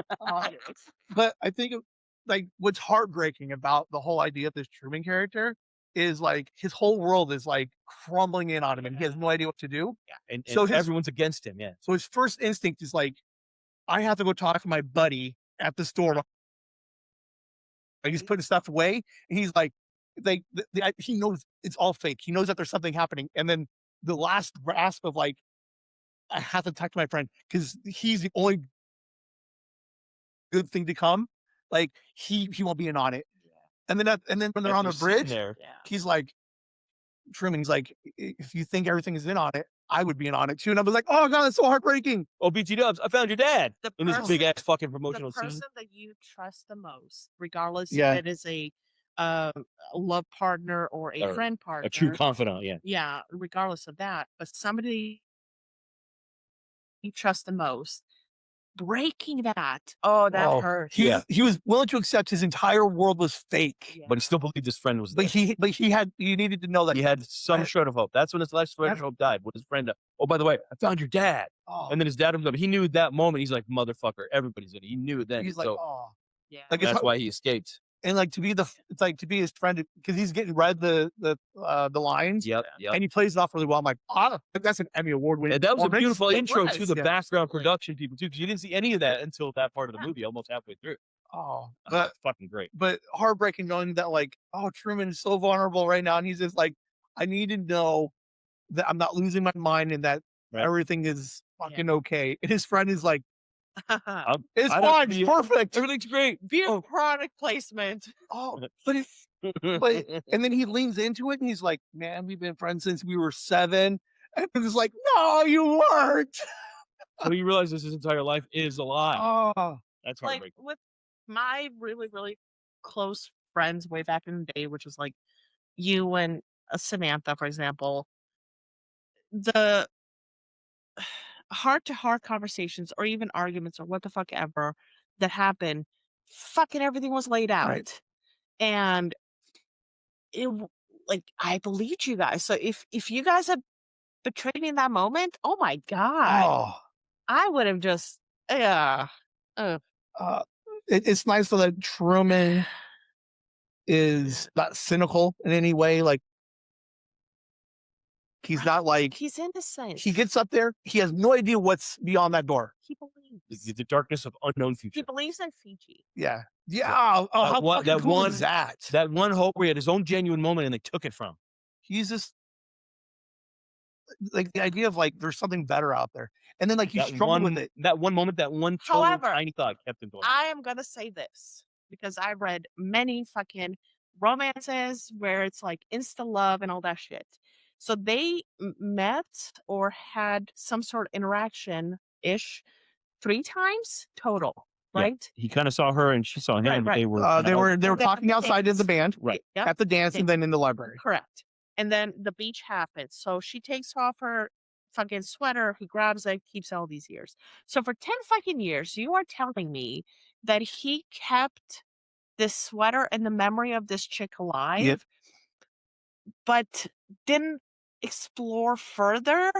S1: But I think like what's heartbreaking about the whole idea of this Truman character is like his whole world is like crumbling in on him and he has no idea what to do.
S3: Yeah. And
S1: So
S3: everyone's against him. Yeah.
S1: So his first instinct is like, I have to go talk to my buddy at the store. He's putting stuff away, and he's like, he knows it's all fake. He knows that there's something happening, and then the last grasp of like, I have to talk to my friend because he's the only good thing to come. Like he won't be in on it, and then when they're on the bridge, he's like, Truman, he's like, if you think everything is in on it, I would be in on it too. And I was like, oh God, that's so heartbreaking.
S3: Oh, BT Dubs, I found your dad in this big ass fucking promotional
S2: scene. The person
S3: scene.
S2: that you trust the most, regardless if it is a love partner or a friend partner.
S3: A true confidant, yeah.
S2: Yeah, regardless of that. But somebody you trust the most. Breaking that. Oh, that hurt.
S1: He was willing to accept his entire world was fake.
S3: But he still believed his friend was
S1: there. You needed to know that
S3: he had some shred of hope. That's when his last shred of hope died with his friend. Oh, by the way, I found your dad. Oh. And then his dad comes up. He knew at that moment, he's like, motherfucker, everybody's in it. He knew it then.
S1: He's like, oh.
S2: Yeah.
S1: Like,
S3: that's why he escaped.
S1: And like to be his friend because he's getting read the lines.
S3: Yep.
S1: And he plays it off really well. I'm like, oh, that's an Emmy Award winning.
S3: And that was a beautiful intro to the background production people too, because you didn't see any of that until that part of the movie, almost halfway through.
S1: Oh,
S3: but fucking great.
S1: But heartbreaking knowing that like, oh, Truman is so vulnerable right now, and he's just like, I need to know that I'm not losing my mind and that everything is fucking okay. And his friend is like, it's fine, it's perfect,
S3: everything's great.
S2: Beautiful product placement.
S1: Oh, but and then he leans into it and he's like, man, we've been friends since we were 7. And it's like, no, you weren't.
S3: So he realizes his entire life is a lie.
S1: Oh,
S3: that's heartbreaking.
S2: Like with my really, really close friends way back in the day, which was like you and Samantha, for example, the heart-to-heart conversations or even arguments or what the fuck ever that happened, fucking everything was laid out.
S1: Right.
S2: And it like I believed you guys. So if you guys had betrayed me in that moment, oh my God. I would have just
S1: it's nice though that Truman is not cynical in any way. Like he's not like
S2: he's innocent.
S1: He gets up there. He has no idea what's beyond that door.
S2: He believes
S3: the darkness of unknown future.
S2: He believes in Fiji.
S1: Yeah. Oh, how fucking cool is that?
S3: That one hope where he had his own genuine moment and they took it from.
S1: He's just like the idea of like there's something better out there, and then like he's struggling with it.
S3: That one moment, that one tiny thought kept him going.
S2: I am gonna say this because I read many fucking romances where it's like insta love and all that shit. So they met or had some sort of interaction-ish 3 times total, right?
S3: Yeah. He kind of saw her and she saw him.
S2: Right.
S3: They
S1: were talking outside of the band,
S3: right?
S1: At the dance and then in the library.
S2: Correct. And then the beach happens. So she takes off her fucking sweater. He grabs it, keeps all these years. So for 10 fucking years, you are telling me that he kept this sweater and the memory of this chick alive, but didn't explore further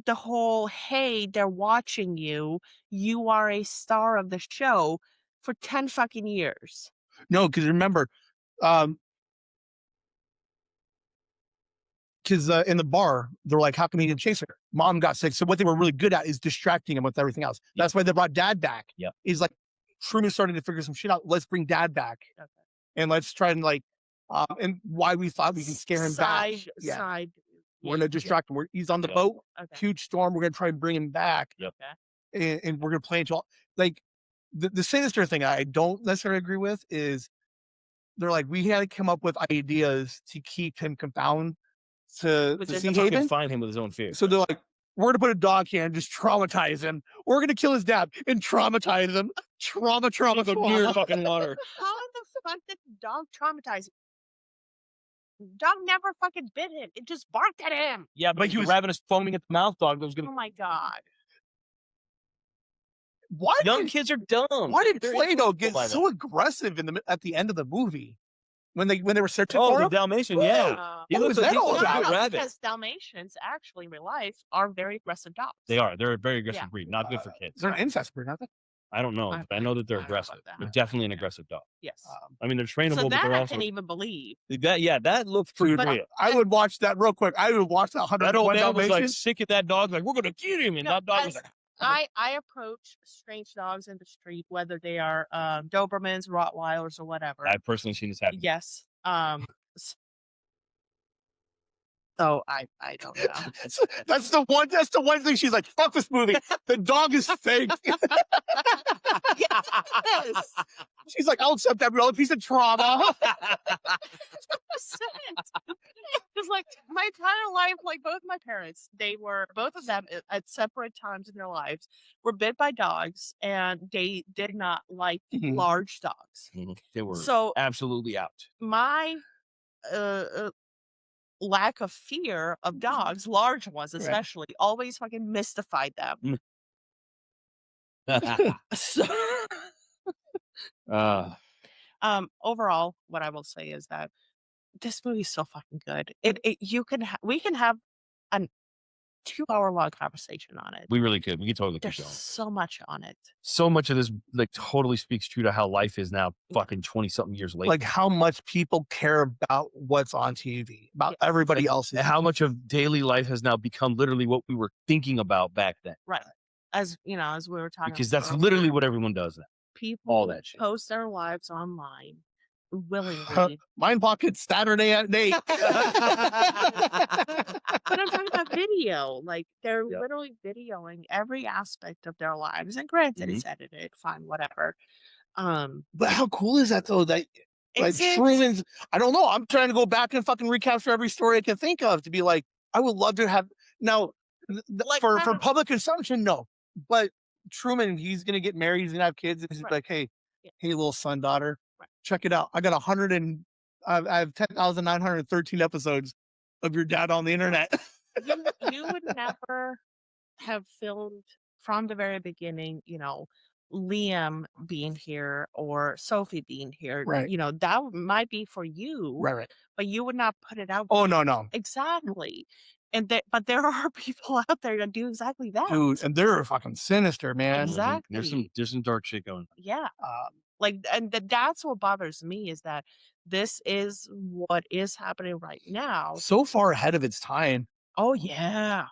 S2: the whole, hey, they're watching you. You are a star of the show for 10 fucking years.
S1: No, because remember, because in the bar, they're like, how come he didn't chase her? Mom got sick. So what they were really good at is distracting him with everything else. That's why they brought Dad back.
S3: Yeah.
S1: He's like, Truman started to figure some shit out. Let's bring Dad back. Okay. And let's try and like, and why we thought we can scare him back. We're going to distract him. He's on the boat, huge storm. We're going to try and bring him back.
S3: Yep.
S1: And we're going to play into all, like, the sinister thing I don't necessarily agree with is they're like, we had to come up with ideas to keep him confounded to Sea Haven.
S3: Find him with his own fear.
S1: So they're like, we're going to put a dog here and just traumatize him. We're going to kill his dad and traumatize him. Trauma.
S3: Near fucking water.
S2: How the fuck did the dog traumatize him? Dog never fucking bit him. It just barked at him.
S3: Yeah, but he was ravenous, foaming at the mouth dog that was going to...
S2: Oh my God.
S1: Why
S3: Young kids are dumb.
S1: Why did Play-Doh get so aggressive at the end of the movie? When they were searching for him?
S3: The Dalmatian, yeah.
S1: He looks like
S2: a rabbit. Because Dalmatians, actually, in real life, are very aggressive dogs.
S3: They are. They're a very aggressive breed. Not good for kids.
S1: They're an incest breed, aren't they?
S3: I don't know. But I know that they're
S2: I don't know about
S3: aggressive.
S2: that.
S3: They're definitely an aggressive dog.
S2: Yes.
S3: I mean, they're trainable,
S2: So
S3: but
S2: that
S3: they're
S2: I
S3: also
S2: can even believe.
S3: that looks pretty
S2: But-
S3: real.
S1: I would watch that real quick. I would watch that
S3: That old
S1: 101
S3: man was like
S1: Dalmatians.
S3: sick at that dog, like, we're gonna get him, and
S2: No,
S3: that dog was like,
S2: I approach strange dogs in the street, whether they are Dobermans, Rottweilers, or whatever.
S3: I've personally seen this happen.
S2: Yes. So I don't know.
S1: That's the one thing she's like, fuck this movie. The dog is fake.
S2: Yes.
S1: She's like, I'll accept every other piece of trauma.
S2: Because like my entire life, like both my parents, both of them at separate times in their lives were bit by dogs, and they did not like
S1: Mhm.
S2: large dogs.
S3: They were
S2: So
S3: absolutely out.
S2: my lack of fear of dogs, large ones
S1: Right.
S2: especially, always fucking mystified them. So overall, what I will say is that this movie's so fucking good. We can have a 2-hour long conversation on it.
S3: We really could. We could totally keep
S2: There's
S3: going.
S2: so much on it.
S3: So much of this like totally speaks true to how life is now, fucking 20-something years later.
S1: Like how much people care about what's on TV, about everybody else's.
S3: How much of daily life has now become literally what we were thinking about back then.
S2: Right. As you know, as we were talking
S3: Because that's
S2: earlier,
S3: literally what everyone does now.
S2: people
S3: all that shit.
S2: post their lives online willingly.
S1: Mind Pocket Saturday at 8.
S2: But I'm talking about video. Like they're literally videoing every aspect of their lives. And granted, it's edited, fine, whatever.
S1: But how cool is that though? That like
S2: It's-
S1: Truman's, I don't know. I'm trying to go back and fucking recapture every story I can think of to be like, I would love to have now for public consumption, no. But Truman, he's gonna get married, he's gonna have kids, and he's
S2: Right.
S1: like, hey,
S2: Yeah.
S1: hey, little son, daughter,
S2: Right.
S1: check it out. I got I have 10,913 episodes of your dad on the internet.
S2: you would never have filmed from the very beginning, you know, Liam being here or Sophie being here.
S1: Right.
S2: You know, that might be for you,
S1: right.
S2: but you would not put it out.
S1: Oh no.
S2: Exactly. But there are people out there that do exactly that.
S1: Dude, and they're fucking sinister, man.
S2: Exactly.
S3: There's some dark shit going on.
S2: Yeah. That's what bothers me is that this is what is happening right now.
S1: So far ahead of its time.
S2: Oh yeah.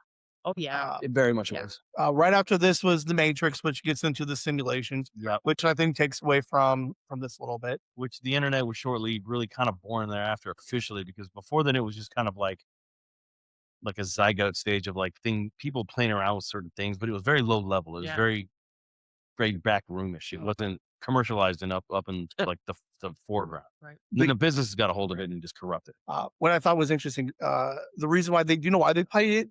S2: Oh yeah.
S3: It very much
S2: Yeah.
S3: was.
S1: Right after this was The Matrix, which gets into the simulations, which I think takes away from this a little bit.
S3: Which the internet was shortly really kind of born thereafter officially, because before then it was just kind of like a zygote stage of like people playing around with certain things, but it was very low level. It was very back roomish. It wasn't commercialized and up in like the foreground.
S2: Right.
S3: Then the business has got a hold of it and just corrupted.
S1: What I thought was interesting, the reason why do you know why they played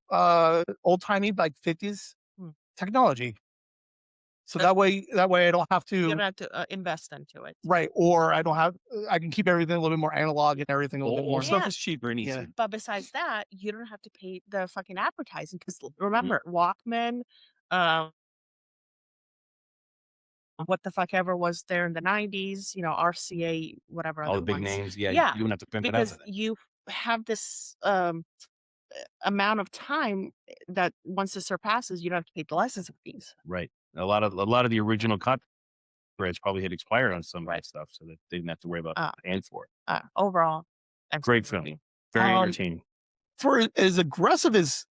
S1: old timey like 50s technology. So that way I don't have to.
S2: You don't have to invest into it.
S1: Right. Or I can keep everything a little bit more analog and everything a little bit more.
S3: Stuff is cheaper and easier.
S2: But besides that, you don't have to pay the fucking advertising because remember, Walkman, what the fuck ever was there in the 90s, you know, RCA, whatever.
S3: All the big names. Yeah. You wouldn't have to pimp it out.
S2: Because you have this amount of time that once it surpasses, you don't have to pay the licensing fees.
S3: Right. A lot of the original copyrights probably had expired on some of that stuff, so that they didn't have to worry about paying for it.
S2: Overall,
S3: great film. Very entertaining.
S1: For as aggressive as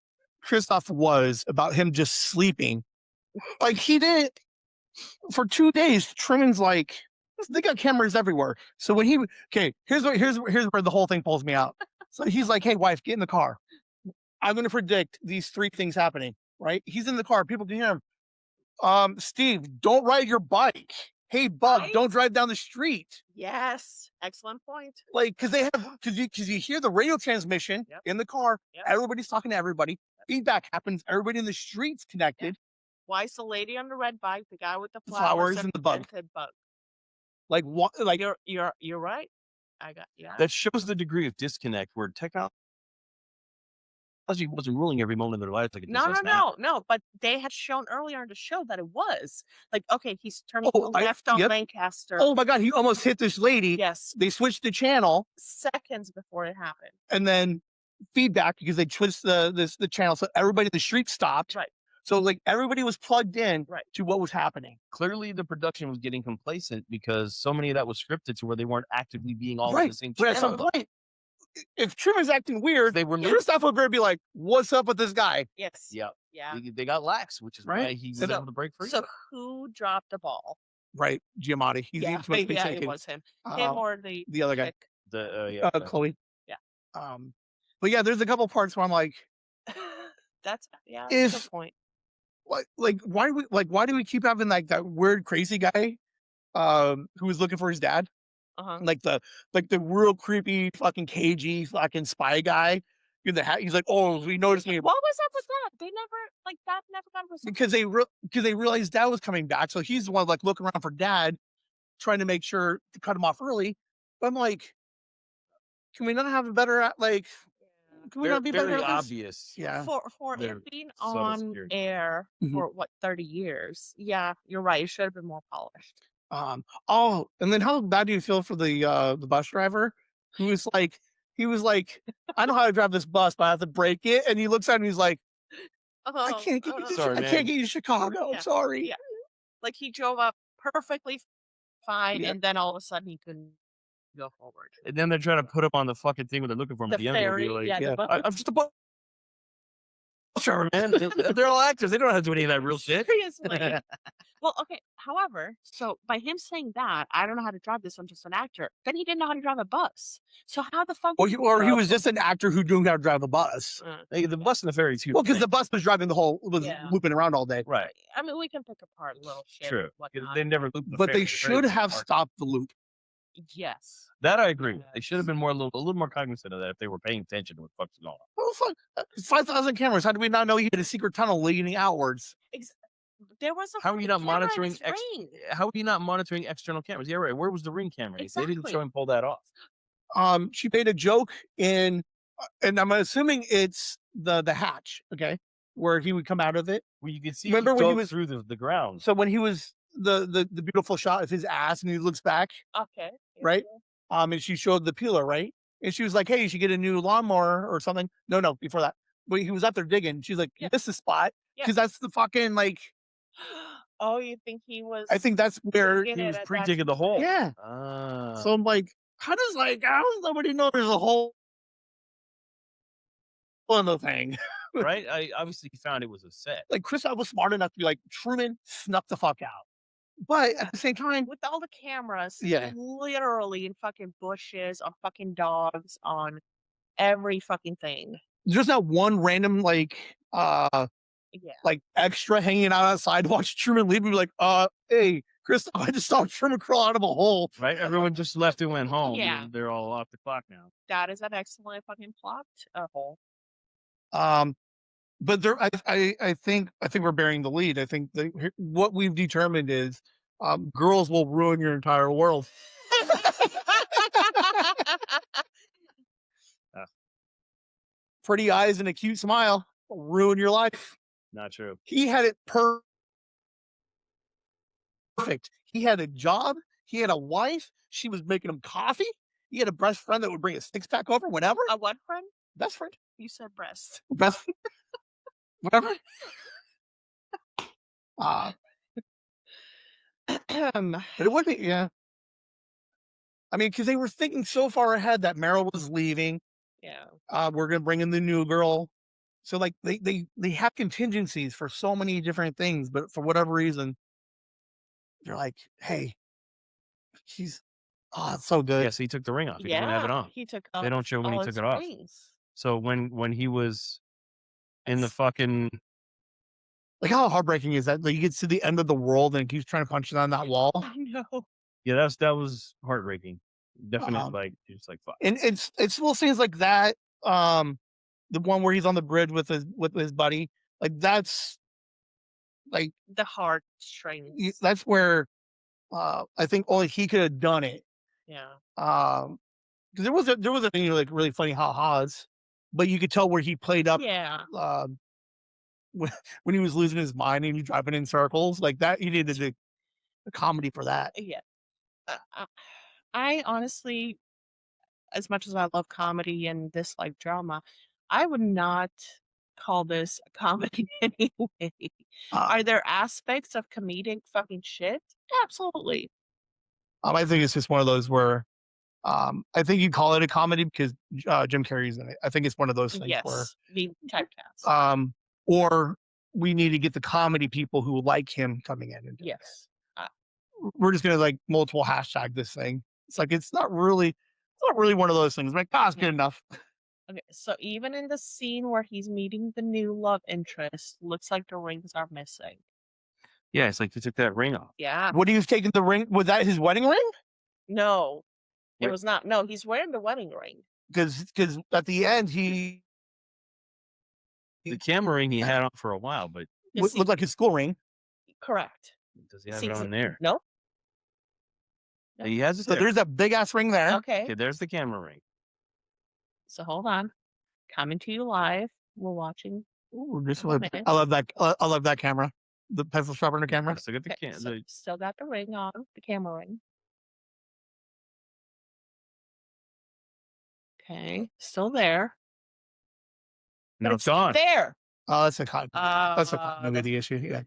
S1: Christoph was about him just sleeping, like he did for 2 days. Truman's like, they got cameras everywhere. So when here's where the whole thing pulls me out. So he's like, hey, wife, get in the car. I'm going to predict these 3 things happening, right? He's in the car. People can hear him. Steve, don't ride your bike. Hey, Bug, don't drive down the street.
S2: Yes. Excellent point.
S1: Like, because you hear the radio transmission in the car. Everybody's talking to everybody. Feedback happens. Everybody in the street's connected.
S2: Why is the lady on the red bike, the guy with the
S1: flowers and the bug? Like what? Like
S2: you're right.
S3: That shows the degree of disconnect where technology wasn't ruling every moment of their life like it does now.
S2: No. But they had shown earlier in the show that it was like, okay, he's turning left on Lancaster.
S1: Oh my God, he almost hit this lady.
S2: Yes.
S1: They switched the channel
S2: seconds before it happened,
S1: and then feedback because they switched the channel, so everybody in the street stopped.
S2: Right.
S1: So like everybody was plugged in
S2: Right.
S1: to what was happening.
S3: Clearly, the production was getting complacent because so many of that was scripted to where they weren't actively being all in
S1: Right.
S3: the same
S1: But at some
S3: channel.
S1: point, if Truman's acting weird,
S3: They were
S1: Christoph would better be like, "What's up with this guy?"
S2: Yes.
S3: Yeah.
S2: Yeah.
S3: They got lax, which is why
S1: Right?
S3: he was
S1: So-
S3: able to break free.
S2: So who dropped the ball?
S1: Right, Giamatti. He's
S2: Yeah,
S1: too much
S2: yeah,
S1: shaking.
S2: it was him. Him or
S1: The other guy,
S2: chick.
S1: Chloe.
S2: Yeah.
S1: But yeah, there's a couple parts where I'm like,
S2: That's that's a
S1: If-
S2: good point.
S1: like why do we keep having like that weird crazy guy, who was looking for his dad,
S2: Uh-huh.
S1: like the real creepy fucking cagey fucking spy guy in the hat. He's like, oh, he noticed me
S2: What was up with that? They never got resolved.
S1: because they realized dad was coming back, so he's the one like looking around for dad, trying to make sure to cut him off early. But I'm like, can we not have a better like? Can we not be better
S3: very
S1: at this?
S3: obvious.
S1: Yeah.
S2: For
S3: They're
S2: it being
S3: subtle
S2: on
S3: security.
S2: air
S1: Mhm.
S2: for what 30 years. Yeah, you're right. It should have been more polished.
S1: Oh, and then how bad do you feel for the bus driver who was like, I know how to drive this bus, but I have to break it. And he looks at him, he's like, I can't get you to,
S3: Sorry,
S1: I
S3: man.
S1: can't get you to Chicago.
S2: Yeah,
S1: Sorry.
S2: yeah. Like he drove up perfectly fine,
S1: Yeah.
S2: and then all of a sudden he couldn't go forward.
S3: And then they're trying to put him on the fucking thing where they're looking for him
S2: The
S3: at the end. They'll be
S2: ferry,
S3: like,
S2: yeah, the
S3: I'm just a bus driver, man. They're all actors. They don't have to do any of that real shit.
S2: Seriously. Well, okay. However, so by him saying that, I don't know how to drive this. I'm just an actor. Then he didn't know how to drive a bus. So how the fuck?
S1: Or he was just an actor who knew how to drive a bus.
S3: Hey, the bus and the ferry too.
S1: Well, because the bus was driving
S2: Yeah.
S1: looping around all day.
S3: Right.
S2: I mean, we can pick apart little shit.
S3: True.
S2: And whatnot.
S3: They never looped the
S1: But
S3: ferry.
S1: they
S3: The ferry
S1: should
S3: was
S1: have
S3: parked.
S1: stopped the loop.
S2: Yes.
S3: That I agree. They should have been a little more cognizant of that if they were paying attention to what fuck's going on.
S1: Oh, fuck. 5,000 cameras. How do we not know he had a secret tunnel leading outwards?
S2: There was a
S3: How are you
S2: fucking
S3: not
S2: camera in
S3: monitoring
S2: his
S3: ex-
S2: ring.
S3: How are you not monitoring external cameras? Yeah, right. Where was the ring camera? They didn't
S2: Exactly.
S3: show him pull that off.
S1: She made a joke in, and I'm assuming it's the hatch, okay, where he would come out of it.
S3: Well, you can see
S1: Remember when he
S3: dug
S1: was-
S3: through the ground.
S1: So when he was the beautiful shot of his ass and he looks back,
S2: Okay.
S1: Right? and she showed the peeler, right? And she was like, hey, you should get a new lawnmower or something. No, before that. But he was up there digging. She's like,
S2: Yeah.
S1: this is the spot.
S2: Yeah.
S1: Because that's the fucking like,
S2: Oh, you think he was?
S1: I think that's where,
S2: digging
S3: He
S2: it
S3: was
S2: at that-
S3: pre-digging the hole.
S1: yeah.
S3: Ah.
S1: So I'm like, how does nobody know there's a hole in the thing?
S3: Right? I obviously found it was a set.
S1: Like Christoph was smart enough to be like, Truman snuck the fuck out. But
S2: Yeah.
S1: at the same time,
S2: with all the cameras,
S1: Yeah.
S2: literally in fucking bushes, on fucking dogs, on every fucking thing.
S1: there's not one random like
S2: Yeah.
S1: like extra hanging out outside, watch Truman leave and be like, hey, Christoph, I just saw Truman crawl out of a hole.
S3: Right? Everyone just left and went home.
S2: Yeah.
S3: And they're all off the clock now.
S2: That is an excellent fucking plot hole.
S1: But there, I think we're bearing the lead. I think what we've determined is, girls will ruin your entire world. Pretty eyes and a cute smile will ruin your life.
S3: Not true.
S1: He had it perfect. He had a job. He had a wife. She was making him coffee. He had a best friend that would bring a six-pack over whenever.
S2: A what friend?
S1: Best friend.
S2: You said breast.
S1: Best. Whatever. But it would be, yeah. I mean, because they were thinking so far ahead that Meryl was leaving.
S2: Yeah.
S1: We're gonna bring in the new girl. So like they have contingencies for so many different things, but for whatever reason, they're like, hey, it's so good.
S3: Yeah, so he took the ring off. He
S2: Yeah.
S3: didn't have it on.
S2: He took.
S3: They don't show when he
S2: all
S3: took
S2: his
S3: it off.
S2: rings.
S3: So when he was in the fucking
S1: Like how heartbreaking is that? Like you get to the end of the world and it keeps trying to punch you on that wall.
S2: I know.
S3: yeah, that was heartbreaking. Definite
S1: Um,
S3: like just like fuck.
S1: And it's little scenes like that. The one where he's on the bridge with his buddy, like that's like
S2: The heartstrings.
S1: that's where I think only he could have done it.
S2: Yeah.
S1: Because there was a thing like really funny ha-has, but you could tell where he played up
S2: Yeah.
S1: when he was losing his mind and he was driving in circles like that. He needed a comedy for that.
S2: Yeah. I honestly, as much as I love comedy and dislike drama, I would not call this a comedy anyway. Are there aspects of comedic fucking shit? Absolutely.
S1: I think it's just one of those where I think you call it a comedy because Jim Carrey's in it. I think it's one of those things where
S2: Yes, being typecast.
S1: or we need to get the comedy people who like him coming in and
S2: Yes.
S1: we're just gonna like multiple hashtag this thing. It's like it's not really one of those things. I'm like, it's good enough.
S2: Okay, so even in the scene where he's meeting the new love interest, looks like the rings are missing.
S3: Yeah, it's like they took that ring off.
S2: Yeah.
S1: What, he was taking the ring? Was that his wedding ring?
S2: No, it
S3: Wait.
S2: was not. No, he's wearing the wedding ring.
S1: Because at the end he
S3: The camera ring he had on for a while, but
S1: looked like his school ring.
S2: Correct.
S3: does he have it on there?
S2: No.
S3: He has it
S1: So
S3: there.
S1: there's that big ass ring there.
S2: Okay.
S3: Okay, there's the camera ring.
S2: So hold on. Coming to you live. We're watching.
S1: Ooh,
S2: minute.
S1: I love that. I love that camera. The pencil sharpener camera.
S3: Still got the
S2: Okay,
S3: cam.
S2: so still got the ring on, the camera ring. Okay, still there.
S3: No,
S2: But
S3: it's gone.
S2: There.
S1: Oh, that's a continuity issue. Yeah.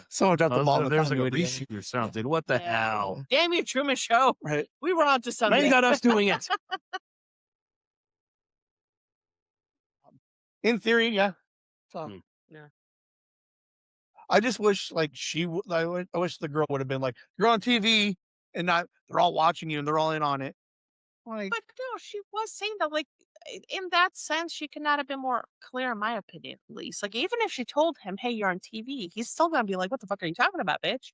S1: Someone dropped the ball.
S3: There's like a
S1: continuity.
S3: reshoot or something. What the hell?
S2: Damn you, Truman Show.
S1: Right.
S2: We were on to
S3: Now
S2: something.
S3: you got us doing it.
S1: In theory, yeah. So,
S2: Yeah.
S1: I just wish like I wish the girl would have been like, you're on TV and not they're all watching you and they're all in on it. Like,
S2: But no, she was saying that, like, in that sense, she could not have been more clear, in my opinion, at least. Like, even if she told him, hey, you're on TV, he's still going to be like, what the fuck are you talking about, bitch?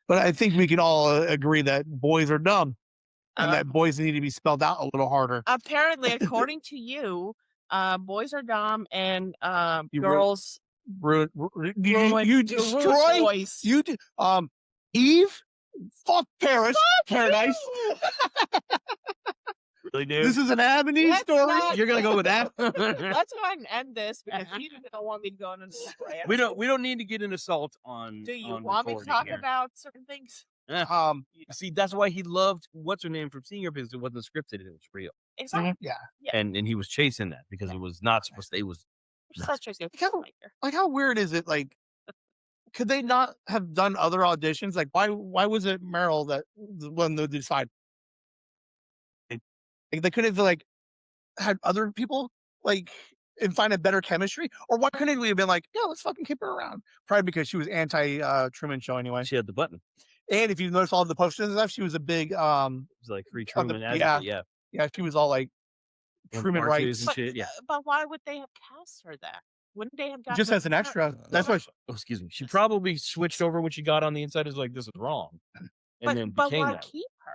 S1: but I think we can all agree that boys are dumb and
S2: Uh,
S1: that boys need to be spelled out a little harder.
S2: Apparently, according to you, boys are dumb and
S1: You
S2: girls
S1: you
S2: ruin
S1: destroy
S2: boys.
S1: you. Eve, fuck Paris, Paradise.
S3: Really, dude?
S1: This is an Avenue
S2: Let's
S1: story.
S2: not-
S3: You're gonna go with that?
S2: Let's go ahead and end this because you don't want me to go into this rant.
S3: We don't need to get an assault on.
S2: Do you
S3: on
S2: want me to
S3: recording
S2: talk
S3: here.
S2: about certain things?
S3: See, that's why he loved what's her name from Senior because it wasn't scripted; it was real,
S2: Exactly.
S1: Yeah.
S3: and he was chasing that because it was not supposed to. It was
S2: Such a good
S1: How-
S2: filmmaker.
S1: Like, how weird is it? Like, could they not have done other auditions? Like, why was it Meryl that the one that decided? Like, they could have like had other people like and find a better chemistry, or why couldn't we have been like, yeah, let's fucking keep her around? Probably because she was anti Truman Show anyway.
S3: she had the button.
S1: And if you notice all the posters and stuff, she was a big
S3: It was like free
S1: Oh, the-
S3: Truman.
S1: yeah.
S3: Yeah,
S1: yeah, she was all like
S3: One
S1: Truman
S3: marches
S1: rights.
S3: and
S2: But,
S3: shit. Yeah.
S2: but why would they have cast her that? Wouldn't they have gotten
S1: Just
S2: her-
S1: as an extra. That's why.
S3: Oh, excuse me. She probably switched over when she got on the inside. Is like this is wrong, and then
S2: But
S3: became
S2: why
S3: that.
S2: keep her?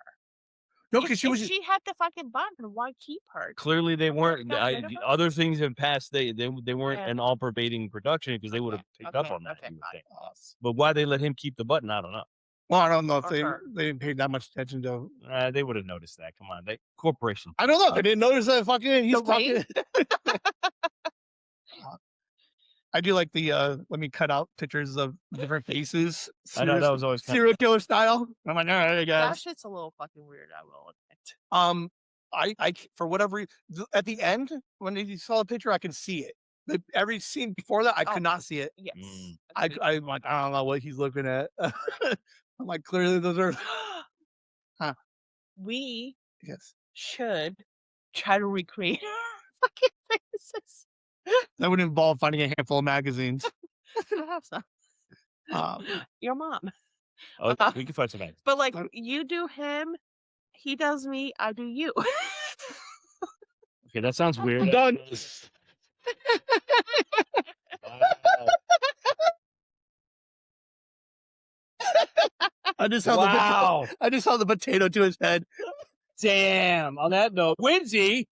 S1: No,
S2: If,
S1: because she
S2: if
S1: was.
S2: she had the fucking button, why keep her?
S3: Clearly, they weren't.
S2: Got rid of her?
S3: Other things have passed. They weren't
S2: Yeah.
S3: an all pervading production because they would have picked up
S2: Okay,
S3: on that.
S2: okay,
S3: you would
S2: fine.
S3: think. But why they let him keep the button, I don't know.
S1: Well, I don't know if
S2: Or
S1: they
S2: her.
S1: didn't pay that much attention to.
S3: They would have noticed that. Come on, they corporation.
S1: I don't know. They didn't notice that fucking. He's
S2: The ring?
S1: talking. I do like the let me cut out pictures of different faces.
S3: I know that was always kind
S1: serial killer style. I'm like, all right,
S2: That
S1: guys.
S2: shit's a little fucking weird, I will admit.
S1: I for whatever at the end when you saw the picture, I can see it. But every scene before that, I
S2: Oh.
S1: could not see it.
S2: Yes.
S3: Mm.
S2: agreed.
S1: I'm like, I don't know what he's looking at. I'm like, clearly those are. Huh.
S2: We
S1: Yes,
S2: should try to recreate fucking faces.
S1: that would involve finding a handful of magazines.
S2: I have some.
S1: Um,
S2: Your mom.
S3: Oh, we can find some names.
S2: But like you do him, he does me, I do you.
S3: Okay, that sounds weird.
S1: done. I just saw
S3: Wow.
S1: I just saw the potato to his head.
S3: Damn. On that note, Wincy.